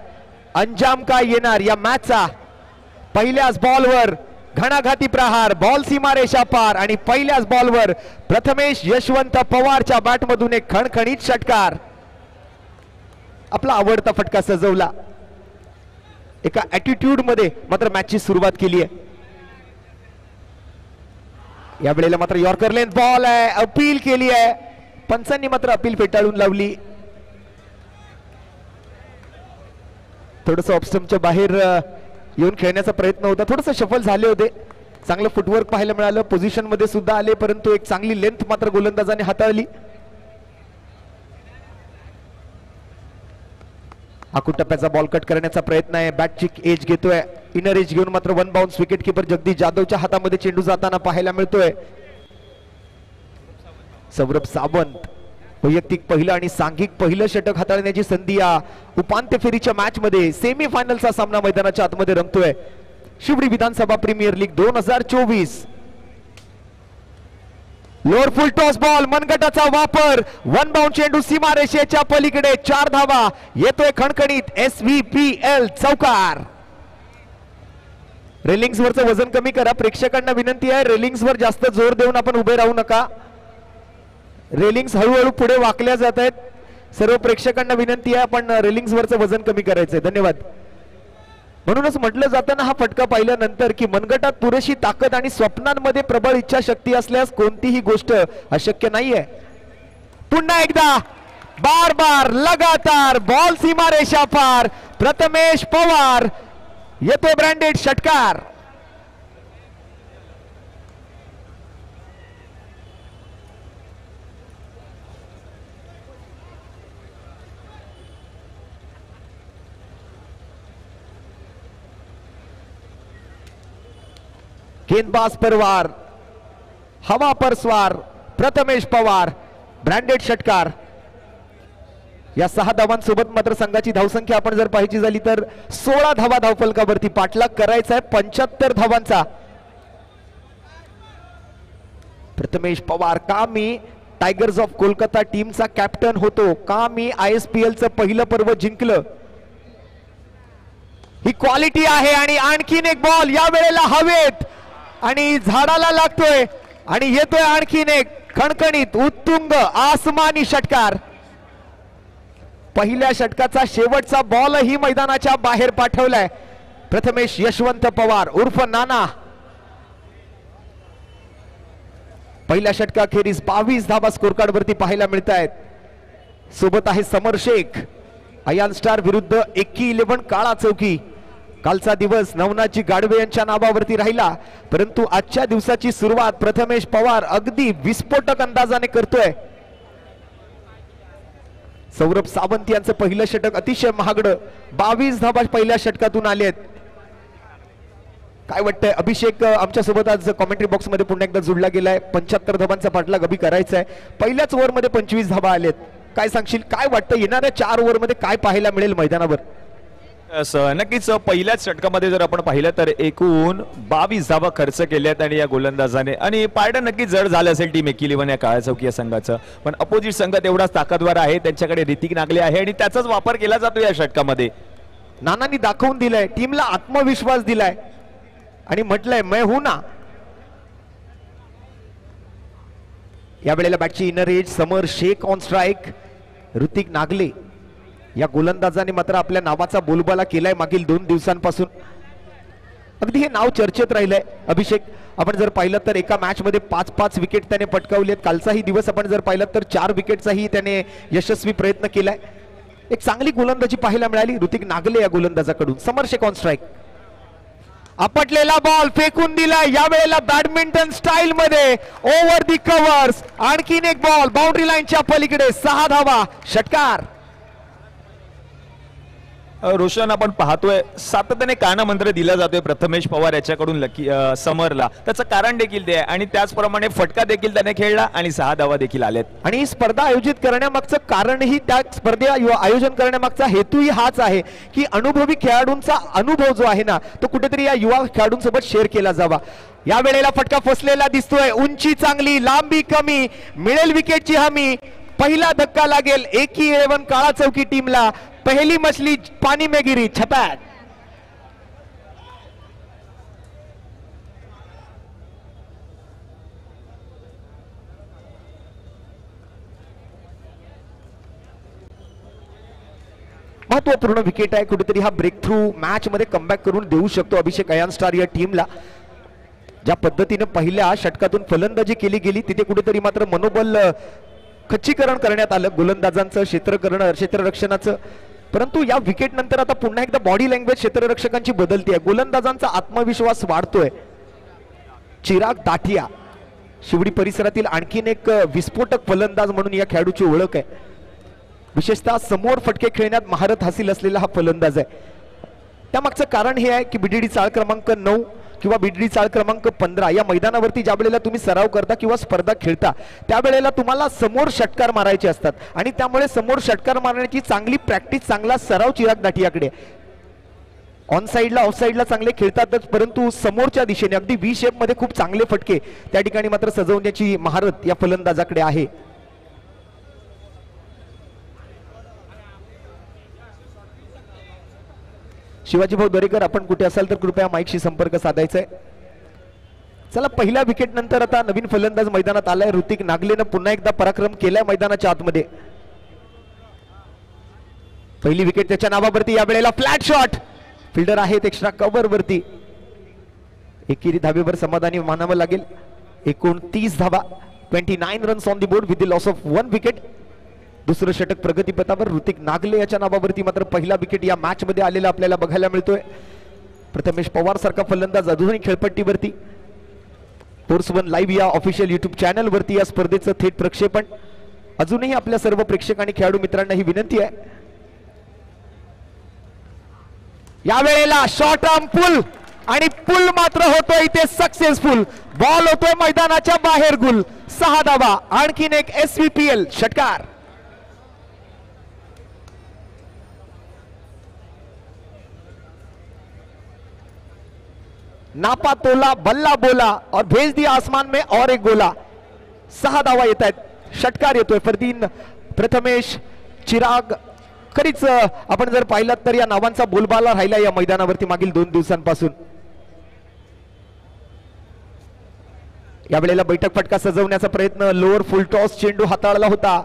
अंजाम काय येणार या मॅचचा। पहिल्याच बॉलवर घणाघाती प्रहार, बॉल सीमारेषा पार आणि पहिल्याच बॉलवर प्रथमेश यशवंत पवारच्या बॅटमधून एक खणखणीत षटकार। आपला आवडता फटका सजवला, एका ॲटिट्यूड मध्ये मात्र मॅचची सुरुवात केली आहे। या वेळेला मात्र यॉर्कर लेंथ बॉल आहे, अपील केली आहे, पंचांनी मात्र अपील फेटाळून लावली। थोडस ऑफस्टम्पच्या बाहेर येऊन खेळण्याचा प्रयत्न होता, थोडस शफल झाले होते, चांगलं फुटवर्क पाहायला मिळालं, पोझिशन मध्ये सुद्धा आले, परंतु एक चांगली लेंथ मात्र गोलंदाजाने हाताळली। आखूड टप्प्याचा बॉल कट करण्याचा प्रयत्न आहे, बॅटची एज घेतोय, इनर एज घेऊन मात्र one bounce wicket keeper Jagdish जाधवच्या हातामध्ये चेंडू जाताना पाहायला मिळतोय। सौरभ सावंत वैयक्तिक पहिलं आणि सांघिक पहिलं षटक हाताळण्याची संधी या उपांत्य फेरीच्या मॅच मध्ये सेमी फायनलचा सामना मैदानाच्या आतमध्ये रंगतोय। Shivadi Vidhansabha premier league 2024। Lower full toss ball, मनगटाचा वापर, वन बाउंड चेंडू सीमारेषेच्या पलीकडे, 4 धावा, येतोय खणखणीत SVPL चौकार। रेलिंग्स वरचं वजन कमी करा, प्रेक्षकांना विनंती आहे, रेलिंग्स वर जास्त जोर देऊन आपण उभे राहू नका, रेलिंग्स हळूहळू पुढे वाकल्या जात आहेत, सर्व प्रेक्षकांना विनंती आहे आपण रेलिंग्स वरचं वजन कमी करायचंय, धन्यवाद। म्हणूनच म्हटलं जाताना हा फटका पाहिल्यानंतर की मनगटात पुरेशी ताकद आणि स्वप्नांमध्ये प्रबळ इच्छाशक्ती असल्यास कोणतीही गोष्ट अशक्य नाहीये। पुन्हा एकदा बार बार लगातार बॉल सीमारेषा पार, प्रथमेश पवार येतोय ब्रँडेड षटकार। गेंदबाज परवार, हवा पर स्वार, प्रथमेश पवार ब्रँडेड षटकार। या 6 धावांसोबत मात्र संघाची धावसंख्या आपण जर पाहायची झाली तर 16 धावा धावफलकावरती पाठलाग करायचा आहे 75 धावांचा। प्रथमेश पवार, का मी टायगर्स ऑफ कोलकाता टीमचा कॅप्टन होतो, का मी ISPL चं पहिलं पर्व जिंकलं, ही क्वालिटी आहे। आणि आणखीन एक बॉल या वेळेला हवेत आणि झाडाला लागतोय आणि येतोय आणखीन एक खणखणीत उत्तुंग आसमानी षटकार। पहिल्या षटकाचा शेवटचा बॉल ही मैदानाच्या बाहेर पाठवलाय प्रथमेश यशवंत पवार उर्फ नाना। पहिल्या षटकाखेरीज 22 धावा स्कोर कार्ड वरती पाहायला मिळत आहेत। सोबत आहे समर शेख, अयान स्टार विरुद्ध 21-11 काळा चौकी। कालचा दिवस नवनाथजी गाडवे यांच्या नावावरती राहिला, परंतु आजच्या दिवसाची सुरुवात प्रथमेश पवार अगदी विस्फोटक अंदाजाने करतोय। सौरभ सावंत यांचं पहिलं षटक अतिशय महागडं, 22 धावा पहिल्या षटकातून आलेत। काय वाटतंय अभिषेक आमच्या सोबत आज कॉमेंट्री बॉक्स मध्ये पुन्हा एकदा जुळला गेलाय, 75 धावांचा पाठलाग अभि करायचा आहे, पहिल्याच ओव्हर मध्ये 25 धावा आलेत, काय सांगशील, काय वाटतं येणाऱ्या 4 ओव्हर मध्ये काय पाहायला मिळेल मैदानावर? नक्कीच पहिल्याच षटकामध्ये जर आपण पाहिलं तर एकूण 22 धावा खर्च केल्यात आणि या गोलंदाजाने, आणि पारडं नक्की जड झालं असेल टीम 21 या काळ्या चौकी या संघाचं, पण अपोजिट संघ तेवढाच ताकदवार आहे, त्यांच्याकडे ऋतिक नागले आहे आणि त्याचाच वापर केला जातो या षटकामध्ये। नानांनी दाखवून दिलाय, टीमला आत्मविश्वास दिलाय आणि म्हटलंय मैं हूं ना। या वेळेला बॅटची inner edge, Samar Shaikh on strike, Ritik Nagle या गोलंदाजाने मात्र आपल्या नावाचा बोलबाला केलाय मागील 2 दिवसांपासून। अगदी हे नाव चर्चेत राहिलंय अभिषेक. आपण जर पाहिलं तर एका मॅच मध्ये 5-5 विकेट त्याने पटकावलेत. कालचाही दिवस आपण जर पाहिलं तर 4 विकेटचाही त्याने यशस्वी प्रयत्न केलाय. एक चांगली गोलंदाजी पाहायला मिळाली ऋतिक नागले या गोलंदाजाकडून. समर शेख ऑन स्ट्राईक. आपटलेला बॉल फेकून दिला, यावेळेला बॅडमिंटन स्टाईल मध्ये ओव्हर दी कव्हर्स. आणखीन एक बॉल बाउंड्री लाईनच्या पलीकडे, 6 धावा, षटकार. रोशन, आपण पाहतोय सातत्याने कानमंत्र दिला जातोय प्रथमेश पवार याच्याकडून समरला. त्याचं कारण देखील ते आहे आणि त्याचप्रमाणे फटका देखील त्याने खेळला आणि 6 धावा देखील आलेत. आणि ही स्पर्धा आयोजित करण्यामागचं कारणही, त्या स्पर्धे आयोजन करण्यामागचा हेतूही हाच आहे की अनुभवी खेळाडूंचा अनुभव जो आहे ना तो कुठेतरी या युवा खेळाडूंसोबत शेअर केला जावा. या वेळेला फटका फसलेला दिसतोय. उंची चांगली, लांबी कमी, मिळेल विकेटची हमी. पहिला धक्का लागेल एकी 11 काळा चौकी टीमला. पहली मछली पानी में गिरी, छपाक. महत्वपूर्ण विकेट आहे. कुठेतरी हा ब्रेक थ्रू मॅच मध्ये कमबॅक करून देऊ शकतो अभिषेक अयान स्टार या टीमला. ज्या पद्धतीने पहिल्या षटकातून फलंदाजी केली गेली तिथे कुठेतरी मात्र मनोबल खच्चीकरण करण्यात आलं गोलंदाजांचं, क्षेत्ररक्षणाचं. परंतु या विकेट नंतर आता पुन्हा एकदा बॉडी लँग्वेज क्षेत्ररक्षकांची बदलते आहे. गोलंदाजांचा आत्मविश्वास वाढतोय. चिराग दाठिया शिवडी परिसरातील आणखीन एक विस्फोटक फलंदाज म्हणून या खेळाडूची ओळख आहे. विशेषतः समोर फटके खेळण्यात महारत हासिल असलेला हा फलंदाज आहे. त्यामागचं कारण हे आहे की बीडीडी चाळ क्रमांक 9 किंवा बीडीडी चाळ क्रमांक 15 या मैदानावरती ज्या वेळेला तुम्ही सराव करता किंवा स्पर्धा खेळता त्यावेळेला तुम्हाला समोर षटकार मारायचे असतात आणि त्यामुळे समोर षटकार मारण्याची चांगली प्रॅक्टिस, चांगला सराव चिराग दाठियाकडे. ऑन साइडला ऑफ साइडला चांगले खेळतातच, परंतु समोरच्या दिशेने अगदी व्ही शेप मध्ये खूप चांगले फटके त्या ठिकाणी मात्र सजवण्याची महारत या फलंदाजाकडे आहे. शिवाजी भाऊ दरेकर, आपण कुठे असाल तर कृपया माईकशी संपर्क साधायचा आहे. चला, पहिल्या विकेट नंतर आता नवीन फलंदाज मैदानात आलाय. ऋतिक नागलेनं पुन्हा एकदा पराक्रम केलाय मैदानाच्या आतमध्ये. पहिली विकेट त्याच्या नावावरती. या वेळेला फ्लॅट शॉट, फिल्डर आहेत एक्स्ट्रा कव्हर वरती. एकेरी धावेवर समाधानी मानावं लागेल. 29 धावा, 29 runs on the board with the loss of 1 wicket. दुसरं षटक प्रगतीपथावर ऋतिक नागले याच्या नावावरती मात्र पहिला विकेट या मॅच मध्ये आलेला आपल्याला बघायला मिळतोय. प्रथमेश पवार सारखा फलंदाज अजूनही खेळपट्टीवरती. फोर्स 1 लाईव्ह या ऑफिशियल युट्यूब चॅनल वरती या स्पर्धेचं थेट प्रक्षेपण. अजूनही आपल्या सर्व प्रेक्षक आणि खेळाडू मित्रांना ही विनंती आहे, या वेळेला शॉर्ट आर्म पुल आणि पुल मात्र होतोय इथे सक्सेसफुल. बॉल होतोय मैदानाच्या बाहेर गुल. 6 धावा, आणखीन एक SVPL षटकार. नापा तोला, बल्ला बोला और भेज दिया आसमान में और एक गोला. 6 धावा येत आहेत. षटकार येतोय. फरदीन, प्रथमेश, चिराग. खरीच आपण जर पाहिलं तर या नावांचा बोलबाला राहिला या मैदानावरती मागील 2 दिवसांपासून. यावेळेला बैठक फटका सजवण्याचा प्रयत्न, लोअर फुल टॉस चेंडू हाताळला होता.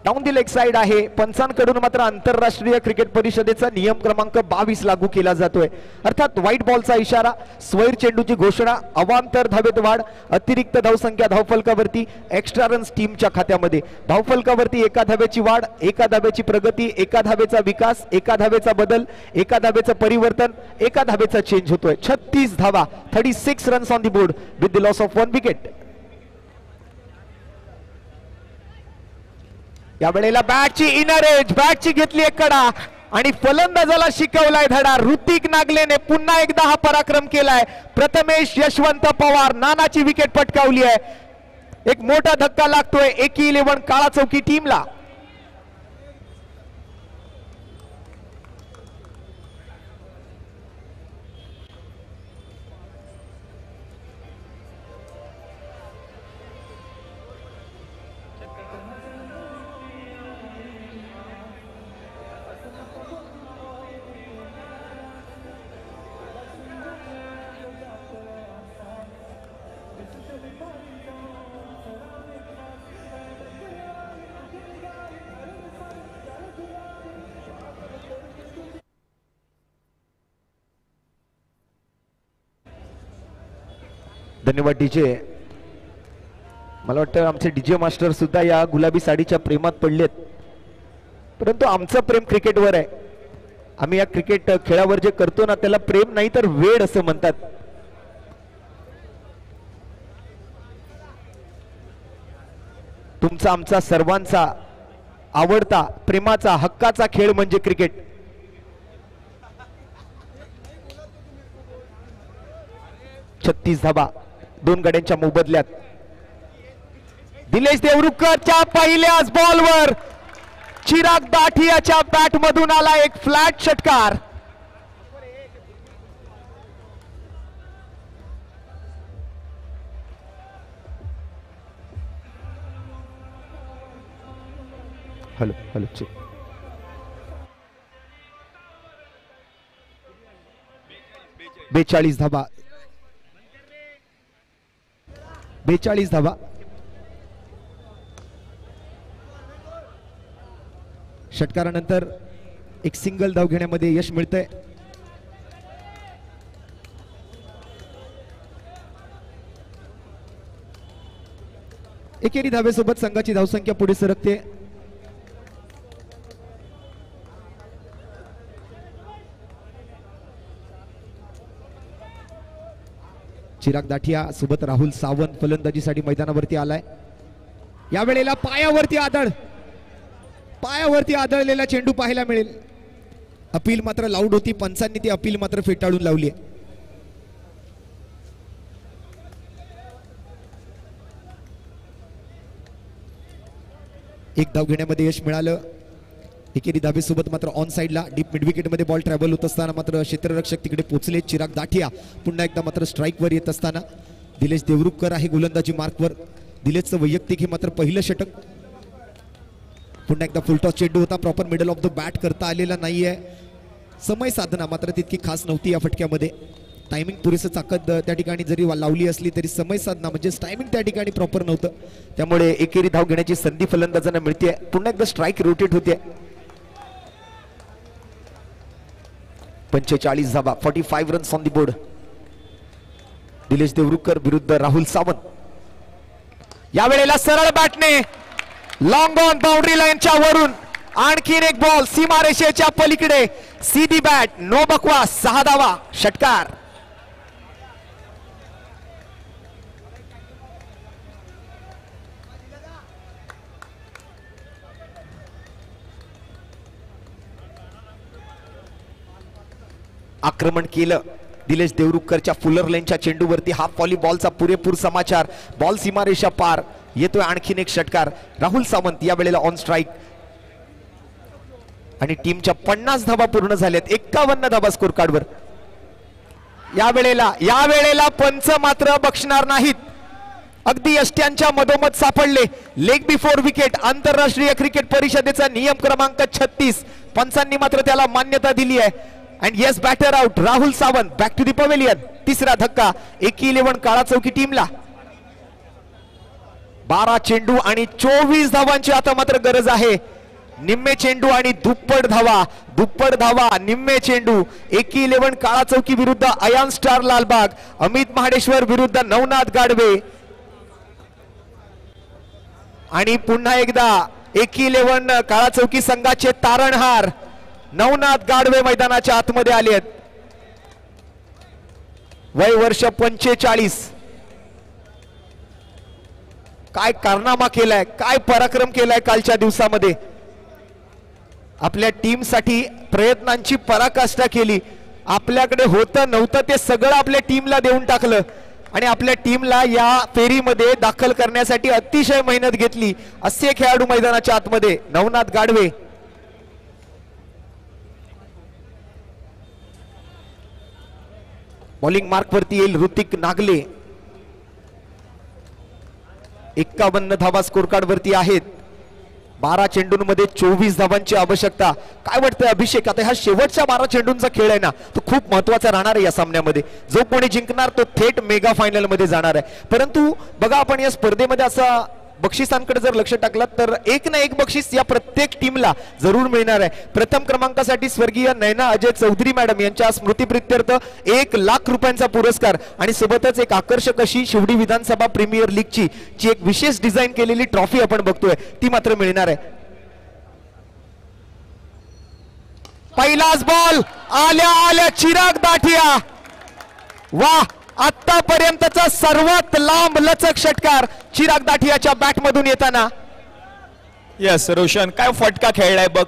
डाऊन दी लेग साइड आहे. पंचांकडून मात्र आंतरराष्ट्रीय क्रिकेट परिषदेचा नियम क्रमांक 22 लागू केला जातोय. अर्थात व्हाईट बॉलचा इशारा, स्वैर चेंडूची घोषणा, अवांतर धावेत वाढ, अतिरिक्त धावसंख्या धावफलकावरती, एक्स्ट्रा रन्स टीमच्या खात्यामध्ये. धावफलकावरती 1 धावेची वाढ, 1 धावेची प्रगती, 1 धावेचा विकास, 1 धावेचा बदल, 1 धावेचं परिवर्तन, 1 धावेचा चेंज होतोय. 36 धावा, 36 runs on the board with the loss of 1 wicket. या वेळेला बॅटची इनर एज, बॅटची घेतली एक कडा आणि फलंदाजाला शिकवलाय धडा. ऋतिक नागलेने पुन्हा एकदा हा पराक्रम केलाय. प्रथमेश यशवंत पवार नानाची विकेट पटकावली आहे. एक मोठा धक्का लागतोय एकी 11 काळा चौकी टीमला. धन्यवाद डीजे. मला वाटतं आमचे डीजे मास्टर सुद्धा या गुलाबी साडीच्या प्रेमात पडलेत, परंतु आमचं प्रेम क्रिकेटवर आहे. आम्ही या क्रिकेट खेळावर जे करतो ना त्याला प्रेम नाही तर वेड असं म्हणतात. तुमचा आमचा सर्वांचा आवडता प्रेमाचा हक्काचा खेळ म्हणजे क्रिकेट. छत्तीस धाबा 2 गड्यांच्या मोबदल्यात. दिलेश देवरुखच्या पहिल्याच बॉलवर चिराग दाठियाच्या बॅट मधून आला एक फ्लॅट षटकार. Hello hello check. 42 धाबा. 42 धाबा. षटकारानंतर एक सिंगल धाव घेण्यामध्ये यश मिळतंय. एकेरी धावेसोबत संघाची धावसंख्या पुढे सरकते. चिराग दाठिया सोबत राहुल सावंत फलंदाजीसाठी मैदानावरती आलाय. यावेळेला पायावरती आदळलेला चेंडू पाहायला मिळेल. अपील मात्र लाऊड होती, पंचांनी ती अपील मात्र फेटाळून लावली. एक धाव घेण्यामध्ये यश मिळालं. एकेरी धावेसोबत मात्र ऑन साइडला डीप मिड विकेट मध्ये बॉल ट्रॅव्हल होत असताना मात्र क्षेत्ररक्षक तिकडे पोहोचले. चिराग दाठिया पुन्हा एकदा मात्र स्ट्राईक वर येत असताना दिलेश देवरुखकर आहे गोलंदाजी मार्कवर. दिलेशचं वैयक्तिक हे मात्र पहिलं षटक. पुन्हा एकदा फुलटॉस चेंडू होता, proper middle of the bat करता आलेला नाहीये. समय साधना मात्र तितकी खास नव्हती या फटक्यामध्ये. टायमिंग पुरेसं ताकद त्या ठिकाणी जरी लावली असली तरी समय साधना म्हणजे टायमिंग त्या ठिकाणी प्रॉपर नव्हतं. त्यामुळे एकेरी धाव घेण्याची संधी फलंदाजांना मिळते. पुन्हा एकदा स्ट्राईक रोटेट होते. 45 धावा, 45 runs on the board. Dilesh Devrukhkar विरुद्ध राहुल सावंत. यावेळेला सरळ बॅटने लॉंग ऑन बाउंड्री लाईनच्या वरून आणखीन एक बॉल सीमारेषेच्या पलीकडे. सीधी बॅट, नो बकवास. 6 धावा, षटकार. आक्रमण केलं दिलेश देवरुखकरच्या फुलर लाईनच्या चेंडूवरती. हाफ व्हॉलीबॉलचा पुरेपूर समाचार. बॉल सीमारेषा पार. येतोय आणखीन एक षटकार. राहुल सावंत यावेळेला ऑन स्ट्राईक. आणि टीमच्या 50 धावा पूर्ण झाल्यात. 51 धावा स्कोर कार्डवर. यावेळेला पंच मात्र बक्षणार नाहीत. अगदी यष्ट्यांच्या मधोमध सापडले. लेग बिफोर विकेट आंतरराष्ट्रीय क्रिकेट परिषदेचा नियम क्रमांक 36. पंचांनी मात्र त्याला मान्यता दिली आहे. And yes, batter out. Rahul Sawant back to the pavilion. तिसरा धक्का 11 काळा चौकी टीमला. 12 चेंडू आणि 24 धावांची आता मात्र गरज आहे. निम्मे चेंडू आणि दुप्पट धावा निम्मे चेंडू. 11 काळा चौकी विरुद्ध अयान स्टार लालबाग. अमित महाडेश्वर विरुद्ध नवनाथ गाडवे. आणि पुन्हा एकदा 11 काळा चौकी संघाचे तारणहार नवनाथ गाडवे मैदानाच्या आतमध्ये आले आहेत. वय वर्ष 45. काय कारनामा केलाय, काय पराक्रम केलाय कालच्या दिवसामध्ये. आपल्या टीम साठी प्रयत्नांची पराकाष्ठा केली. आपल्याकडे होतं नव्हतं ते सगळं आपल्या टीमला देऊन टाकलं आणि आपल्या टीमला या फेरीमध्ये दाखल करण्यासाठी अतिशय मेहनत घेतली. असे खेळाडू मैदानाच्या आतमध्ये. नवनाथ गाडवे. बॉलिंग मार्क वरती येईल ऋतिक नागले. 51 धावा स्कोर कार्ड वरती आहेत. 12 चेंडूंमध्ये 24 धावांची आवश्यकता. काय वाटतंय अभिषेक, आता हा शेवटच्या 12 चेंडूंचा खेळ आहे ना, तो खूप महत्वाचा राहणार आहे या सामन्यामध्ये. जो कोणी जिंकणार तो थेट मेगा फायनल मध्ये जाणार आहे. परंतु बघा, आपण या स्पर्धेमध्ये असा बक्षिसांकडे जर लक्ष टाकलं तर एक ना एक बक्षीस या प्रत्येक टीमला जरूर मिळणार आहे. प्रथम क्रमांकासाठी स्वर्गीय नैना अजय चौधरी मॅडम यांच्या स्मृतीप्रित्यर्थ 1,00,000 रुपयांचा पुरस्कार आणि सोबतच एक आकर्षक अशी शिवडी विधानसभा प्रीमियर लीगची एक विशेष डिझाईन केलेली ट्रॉफी आपण बघतोय ती मात्र मिळणार आहे. पहिलाच बॉल आल्या आल्या चिराग दाठिया, वाह, आतापर्यंतचा सर्वात लांब लचक षटकार चिराग दाठियाच्या बॅट मधून येताना. यस रोशन, काय फटका खेळलाय बघ,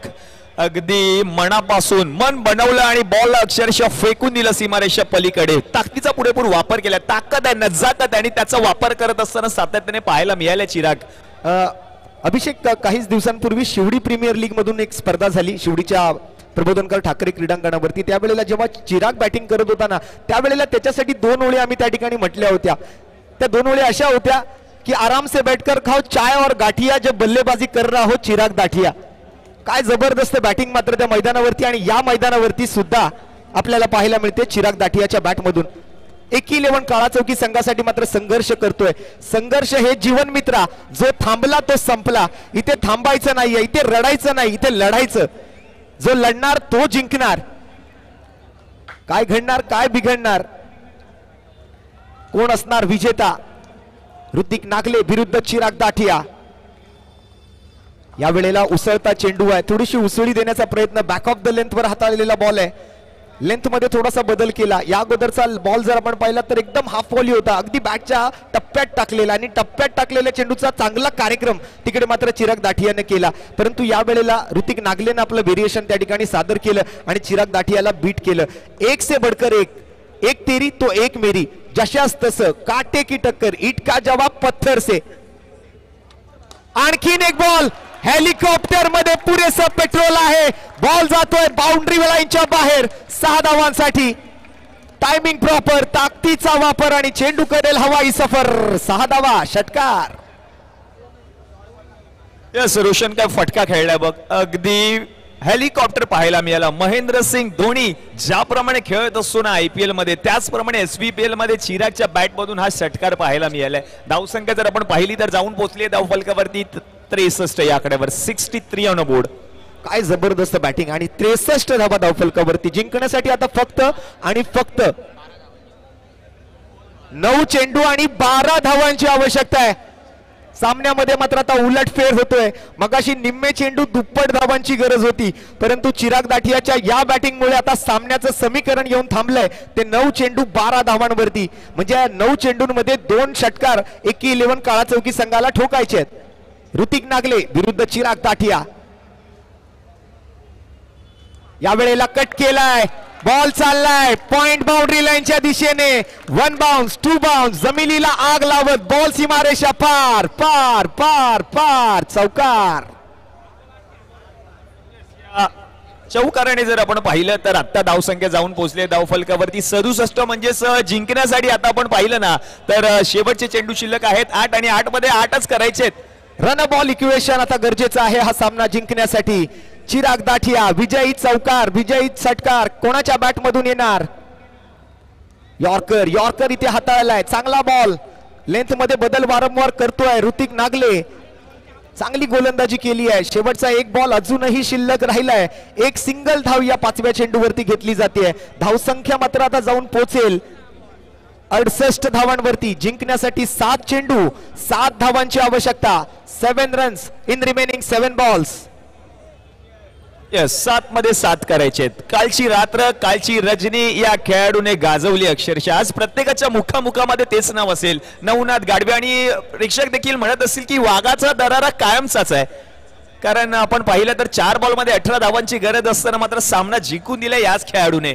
अगदी मनापासून मन बनवलं आणि बॉल अक्षरशः फेकून दिलं सीमारेषा पलीकडे. ताकदीचा पुरेपूर वापर केला, ताकद आहे, नजाकत आणि त्याचा वापर करत असताना सातत्याने पाहायला मिळाले चिराग. अभिषेक, काहीच दिवसांपूर्वी शिवडी प्रीमियर लीग मधून एक स्पर्धा झाली शिवडीच्या प्रबोधनकर ठाकरे क्रीडांगणावरती. त्यावेळेला जेव्हा चिराग बॅटिंग करत होता ना, त्यावेळेला त्याच्यासाठी 2 ओळी आम्ही त्या ठिकाणी म्हटल्या होत्या. त्या 2 ओळी अशा होत्या की आराम से बैठकर खाओ चाय और गाठिया, जब बल्लेबाजी कर रहा हो चिराग दाठिया. काय जबरदस्त बॅटिंग मात्र त्या मैदानावरती, आणि या मैदानावरती सुद्धा आपल्याला पाहायला मिळते चिराग दाठियाच्या बॅट मधून. 1-11 काळा चौकी संघासाठी मात्र संघर्ष करतोय. संघर्ष हे जीवन मित्रा, जो थांबला तो संपला. इथे थांबायचं नाहीये, इथे रडायचं नाही, इथे लढायचं. जो लढणार तो जिंकणार. काय घडणार, काय बिघडणार, कोण असणार विजेता? ऋतिक नागले विरुद्ध चिराग दाठिया. या वेळेला उसळता चेंडू आहे, थोडीशी उसळी देण्याचा प्रयत्न, बॅक ऑफ द लेंथ वर हाताळलेला बॉल आहे. लेंथ मध्ये थोडासा बदल केला. या अगोदरचा बॉल जर आपण पाहिला तर एकदम हाफ व्हॉली होता, अगदी बॅटच्या टप्प्यात टाकलेला, आणि टप्प्यात टाकलेल्या चेंडूचा चांगला कार्यक्रम तिकडे मात्र चिराग दाठियाने केला. परंतु या वेळेला ऋतिक नागलेनं आपलं व्हेरिएशन त्या ठिकाणी सादर केलं आणि चिराग दाठियाला बीट केलं. 1 से बढ़कर 1, एक तेरी तो एक मेरी, जशास तसं, काटे की टक्कर, ईट का जवाब पत्थर से. आणखीन एक बॉल, हेलिकॉप्टर मध्ये पुरेसं पेट्रोल आहे. बॉल जातोय बाउंड्री लाईनच्या बाहेर 6 धावांसाठी. टायमिंग प्रॉपर, ताकदीचा वापर आणि चेंडू करेल हवाई सफर. 6 धावा, षटकार. यस रोशन, काय फटका खेळलाय बघ, अगदी हेलिकॉप्टर पाहायला मिळाला. महेंद्रसिंग धोनी ज्याप्रमाणे खेळत असतो ना IPL मध्ये, त्याचप्रमाणे SVPL मध्ये चिरागच्या बॅट मधून हा षटकार पाहायला मिळालाय. धावसंख्या जर आपण पाहिली तर जाऊन पोहोचली धाव फलकावरती 63 या आकड्यावर, 63 ऑन बोर्ड. काय जबरदस्त बॅटिंग आणि 63 धावा धावफलकावरती. जिंकण्यासाठी आता फक्त आणि फक्त 9 चेंडू आणि 12 धावांची आवश्यकता आहे. सामन्यामध्ये मात्र आता उलटफेर होतोय. मगाशी निम्मे चेंडू दुप्पट धावांची गरज होती, परंतु चिराग दाठियाच्या या बॅटिंगमुळे आता सामन्याचं समीकरण येऊन थांबलंय. ते 9 चेंडू 12 धावांवरती, म्हणजे या 9 चेंडूंमध्ये 2 षटकार 1-11 काळा चौकी संघाला ठोकायचे आहेत. ऋतिक नागले विरुद्ध चिराग दाठिया. या वेळेला कट केलाय, बॉल चाललाय पॉइंट बाउंड्री लाईनच्या दिशेने. 1 बाउन्स, 2 बाउन्स, जमिनीला आग लावत बॉल सीमारेषा पार पार पार पार, चौकार. चौकाराने जर आपण पाहिलं तर आता धावसंख्या जाऊन पोहोचले धाव फलकावरती 67. म्हणजेच जिंकण्यासाठी आता आपण पाहिलं ना तर शेवटचे चेंडू शिल्लक आहेत 8 आणि 8 मध्ये 8च करायचे. रन बॉल इक्वेशन आता गरजेचं आहे हा सामना जिंकण्यासाठी. चिराग दाठिया विजयी चौकार, विजयी षटकार कोणाच्या बॅट मधून येणार? यॉर्कर, यॉर्कर इथे हाताळलाय. चांगला बॉल, लेंथ मध्ये बदल वारंवार करतोय ऋतिक नागले. चांगली गोलंदाजी केली आहे. शेवटचा एक बॉल अजूनही शिल्लक राहिलाय. एक सिंगल धाव या 5व्या चेंडूवरती घेतली जाते. धावसंख्या मात्र आता जाऊन पोहोचेल 68 धावांवरती. जिंकण्यासाठी 7 चेंडू 7 धावांची आवश्यकता. 7 runs in remaining 7 balls. Yes, 7 मध्ये 7 करायचे. कालची रात्र, कालची रजनी या खेळाडूने गाजवली अक्षरशः. आज प्रत्येकाच्या मुखामुखामध्ये तेच नाव असेल, नवनाथ गाडवे. आणि प्रेक्षक देखील म्हणत असतील की वाघाचा दरारा कायमचाच आहे. कारण आपण पाहिलं तर 4 बॉलमध्ये 18 धावांची गरज असताना मात्र सामना जिंकून दिला याच खेळाडूने.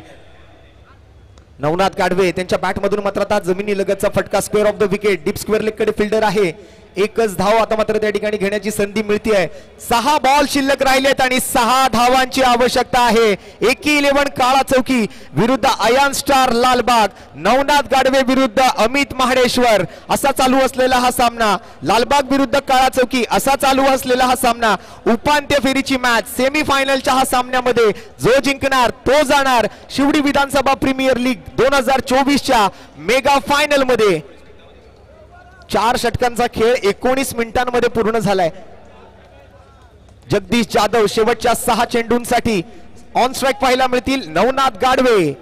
नवनाथ गाडवे त्यांच्या बॅट मधून मात्र आता जमिनी लगतचा फटका. Square of the wicket, deep square leg कडे फिल्डर आहे. एकच धाव आता मात्र त्या ठिकाणी घेण्याची संधी मिळते. 6 बॉल शिल्लक राहिलेत आणि 6 धावांची आवश्यकता आहे. 1-11 काळा चौकी विरुद्ध अयान स्टार लालबाग. नवनाथ गाडवे विरुद्ध अमित महाडेश्वर असा चालू असलेला हा सामना. लालबाग विरुद्ध काळा चौकी असा चालू असलेला हा सामना. उपांत्य फेरीची मॅच, सेमी फायनलच्या हा सामन्यामध्ये जो जिंकणार तो जाणार Shivdi Vidhansabha premier league 2024च्या mega final मध्ये. 4 षटकांचा खेळ 19 मिनिटांमध्ये पूर्ण झालाय. जगदीश जाधव शेवटच्या 6 चेंडूंसाठी ऑन स्ट्राइक पाहायला मिळतील. नवनाथ गाडवे.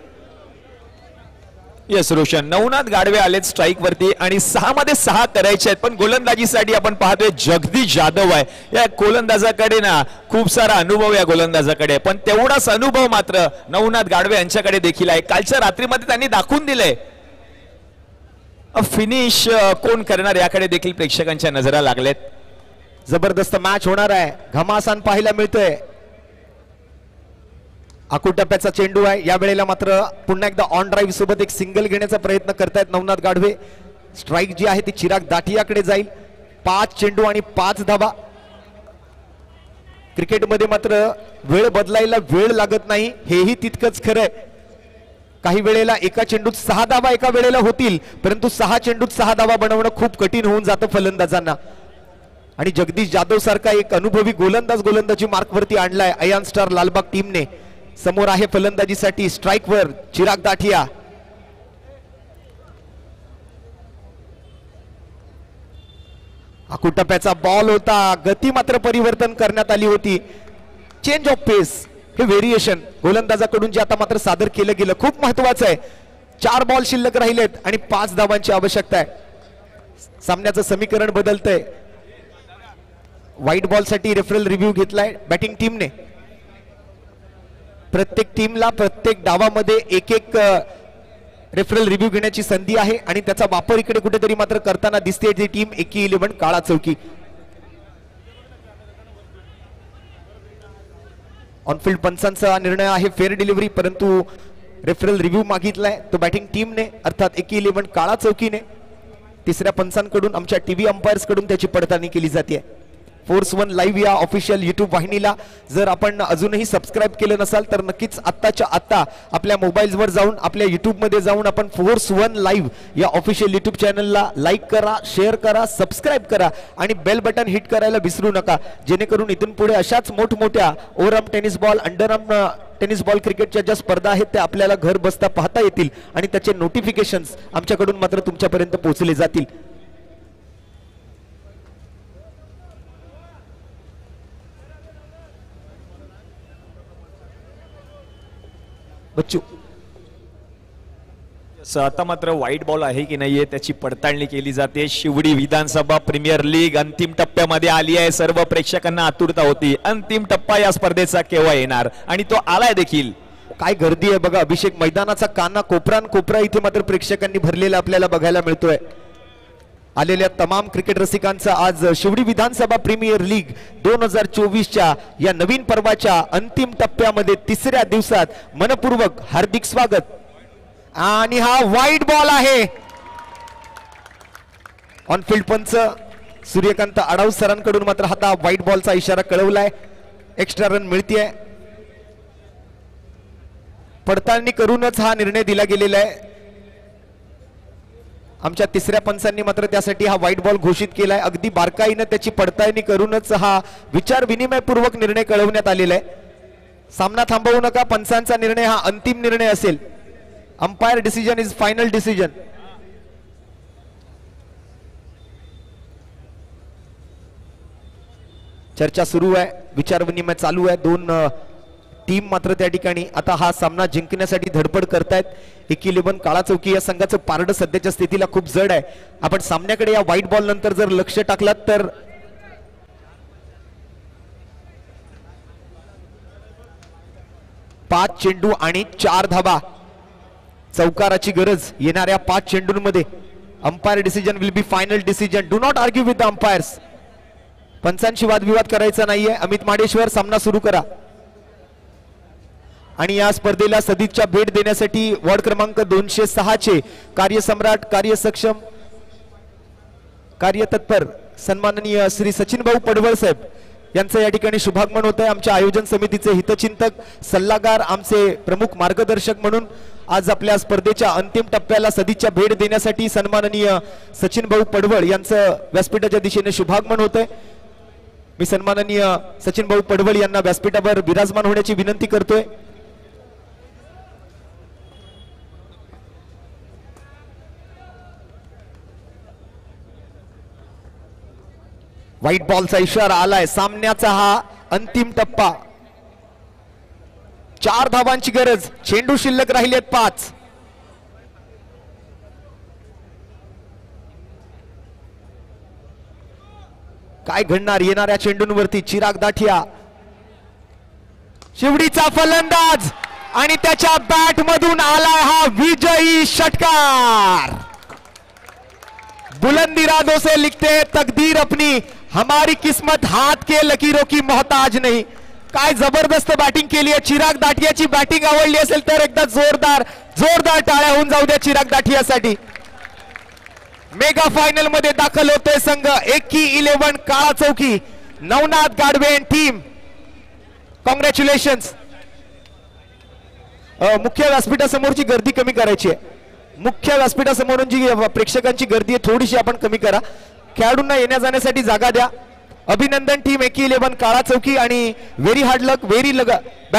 येस रोशन, नवनाथ गाडवे आलेत स्ट्राईक वरती आणि 6 मध्ये 6 करायचे आहेत. पण गोलंदाजीसाठी आपण पाहतोय जगदीश जाधव आहे. या गोलंदाजाकडे ना खूप सारा अनुभव या गोलंदाजाकडे, पण तेवढाच अनुभव मात्र नवनाथ गाडवे यांच्याकडे देखील आहे. कालच्या रात्रीमध्ये त्यांनी दाखवून दिलंय. फिनिश कोण करणार याकडे देखील प्रेक्षकांच्या नजरा लागलेत. जबरदस्त मॅच होणार आहे. घमासान पाहायला मिळतोय. आखूड टप्प्याचा चेंडू आहे. या वेळेला मात्र पुन्हा एकदा ऑन ड्राईव्ह सोबत एक सिंगल घेण्याचा प्रयत्न करतायत नवनाथ गाढवे. स्ट्राईक जी आहे ती चिराग दाठियाकडे जाईल. 5 चेंडू आणि 5 धाबा. क्रिकेटमध्ये मात्र वेळ बदलायला वेळ लागत नाही, हेही तितकंच खरंय. काही वेळेला एका चेंडूत 6 धाबा एका वेळेला होतील, परंतु 6 चेंडूत 6 धाबा बनवणं खूप कठीण होऊन जातं फलंदाजांना. आणि जगदीश जाधव सारखा एक अनुभवी गोलंदाजी मार्कवरती आणलाय अयान स्टार लालबाग टीमने. समोर आहे फलंदाजीसाठी स्ट्राईकवर चिराग दाठिया. आखूड टप्प्याचा बॉल होता. गती मात्र परिवर्तन करण्यात आली होती. चेंज ऑफ पेस हे व्हेरिएशन गोलंदाजाकडून जे आता मात्र सादर केलं गेलं खूप महत्वाचं आहे. 4 बॉल शिल्लक राहिलेत आणि 5 धावांची आवश्यकता आहे. सामन्याचं समीकरण बदलतंय. व्हाईट बॉल साठी रेफरल रिव्ह्यू घेतलाय बॅटिंग टीमने. प्रत्येक टीमला प्रत्येक डावामध्ये एक रेफरल रिव्ह्यू घेण्याची संधी आहे आणि त्याचा वापर इकडे कुठेतरी मात्र करताना दिसते ती टीम एकी 11 काळा चौकी. ऑनफिल्ड पंचांचा निर्णय आहे फेअर डिलिव्हरी, परंतु रेफरल रिव्ह्यू मागितलाय तो बॅटिंग टीमने अर्थात एकी 11 काळा चौकीने. तिसऱ्या पंचांकडून आमच्या टीव्ही अंपायर्स कडून त्याची पडताळणी केली जाते. फोर्स 1 लाईव्ह या ऑफिशियल युट्यूब वाहिनीला जर आपण अजूनही सबस्क्राईब केलं नसाल तर नक्कीच आत्ताच्या आत्ता आपल्या मोबाईलवर जाऊन आपल्या युट्यूब मध्ये जाऊन आपण फोर्स 1 लाईव्ह या ऑफिशियल युट्यूब चॅनलला लाईक करा, शेअर करा, सबस्क्राईब करा आणि बेल बटन हिट करायला विसरू नका, जेणेकरून इथून पुढे अशाच मोठमोठ्या overarm tennis ball, underarm tennis ball क्रिकेटच्या ज्या स्पर्धा आहेत त्या आपल्याला घर बसता पाहता येतील आणि त्याचे नोटिफिकेशन्स आमच्याकडून मात्र तुमच्यापर्यंत पोहोचले जातील. बच्चू आता मात्र व्हाईट बॉल आहे की नाहीये त्याची पडताळणी केली जाते. शिवडी विधानसभा प्रीमियर लीग अंतिम टप्प्यामध्ये आली आहे. सर्व प्रेक्षकांना आतुरता होती अंतिम टप्पा या स्पर्धेचा केव्हा येणार आणि तो आलाय देखील. काय गर्दी आहे बघा. अभिषेक मैदानाचा काना कोपरा इथे मात्र प्रेक्षकांनी भरलेला आपल्याला बघायला मिळतोय. आलेल्या तमाम क्रिकेट रसिकांचा आज शिवडी विधानसभा प्रीमियर लीग 2024च्या या नवीन पर्वाच्या अंतिम टप्प्यामध्ये तिसऱ्या दिवसात मनपूर्वक हार्दिक स्वागत. आणि हा व्हाईट बॉल आहे. ऑनफिल्ड पंच सूर्यकांत आडाव सरांकडून मात्र आता व्हाईट बॉलचा इशारा कळवलाय. एक्स्ट्रा रन मिळतेय. पडताळणी करूनच हा निर्णय दिला गेलेला आहे. आमच्या तिसऱ्या पंचांनी मात्र त्यासाठी हा व्हाईट बॉल घोषित केलाय. अगदी बारकाईने त्याची पडताळणी करूनच हा विचार विनिमयपूर्वक निर्णय कळवण्यात आलेला आहे. सामना थांबवू नका. पंचांचा निर्णय हा अंतिम निर्णय असेल. Umpire decision is final decision. चर्चा सुरू आहे, विचार विनिमय चालू आहे. 2 टीम मात्र त्या ठिकाणी आता हा सामना जिंकण्यासाठी धडपड करतायत. एकी 11 काळा चौकी या संघाचं पारड सध्याच्या स्थितीला खूप जड आहे. आपण सामन्याकडे या व्हाईट बॉल नंतर जर लक्ष टाकलात तर पाच चेंडू आणि 4 धाबा. चौकाराची गरज येणाऱ्या 5 चेंडूंमध्ये. Umpire decision will be final decision. Do not argue with the umpires. पंचांशी वादविवाद करायचा नाहीये. अमित माडेश्वर सामना सुरू करा. आणि या स्पर्धेला सदिच्छा भेट देण्यासाठी वॉर्ड क्रमांक 206 चे कार्यसम्राट, कार्यसक्षम, कार्यतत्पर सन्माननीय श्री सचिन भाऊ पडवळ साहेब यांचं या ठिकाणी शुभागमन होत आहे. आमच्या आयोजन समितीचे हितचिंतक, सल्लागार, आमचे प्रमुख मार्गदर्शक म्हणून आज आपल्या स्पर्धेच्या अंतिम टप्प्याला सदिच्छा भेट देण्यासाठी सन्माननीय सचिन भाऊ पडवळ यांचं व्यासपीठाच्या दिशेने शुभागमन होत आहे. मी सन्माननीय सचिन भाऊ पडवळ यांना व्यासपीठावर विराजमान होण्याची विनंती करतोय. व्हाईट बॉलचा इशारा आलाय. सामन्याचा हा अंतिम टप्पा. 4 धावांची गरज. चेंडू शिल्लक राहिलेत 5. काय घडणार येणाऱ्या चेंडूंवरती? चिराग दाठिया शिवडीचा फलंदाज आणि त्याच्या बॅट मधून आलाय हा विजयी षटकार. बुलंद इरादों से लिखते तकदीर अपनी, हमारी किस्मत हाथ के लकीरों की मोहताज नहीं. काय जबरदस्त बॅटिंग केली आहे. चिराग दाठियाची बॅटिंग आवडली असेल तर एकदा जोरदार जोरदार टाळ्या होऊन जाऊ द्या चिराग दाठियासाठी. मेगा फायनल मध्ये दाखल होतोय संघ एकी 11 काळा चौकी. Navnath Gadve team, congratulations. मुख्य व्यासपीठासमोरची गर्दी कमी करायची आहे. मुख्य व्यासपीठासमोरून जी प्रेक्षकांची गर्दी आहे थोडीशी आपण कमी करा. खेळाडूंना येण्या जाण्यासाठी जागा द्या. अभिनंदन टीम एकी 11 काळा चौकी आणि व्हेरी हार्ड लक, व्हेरी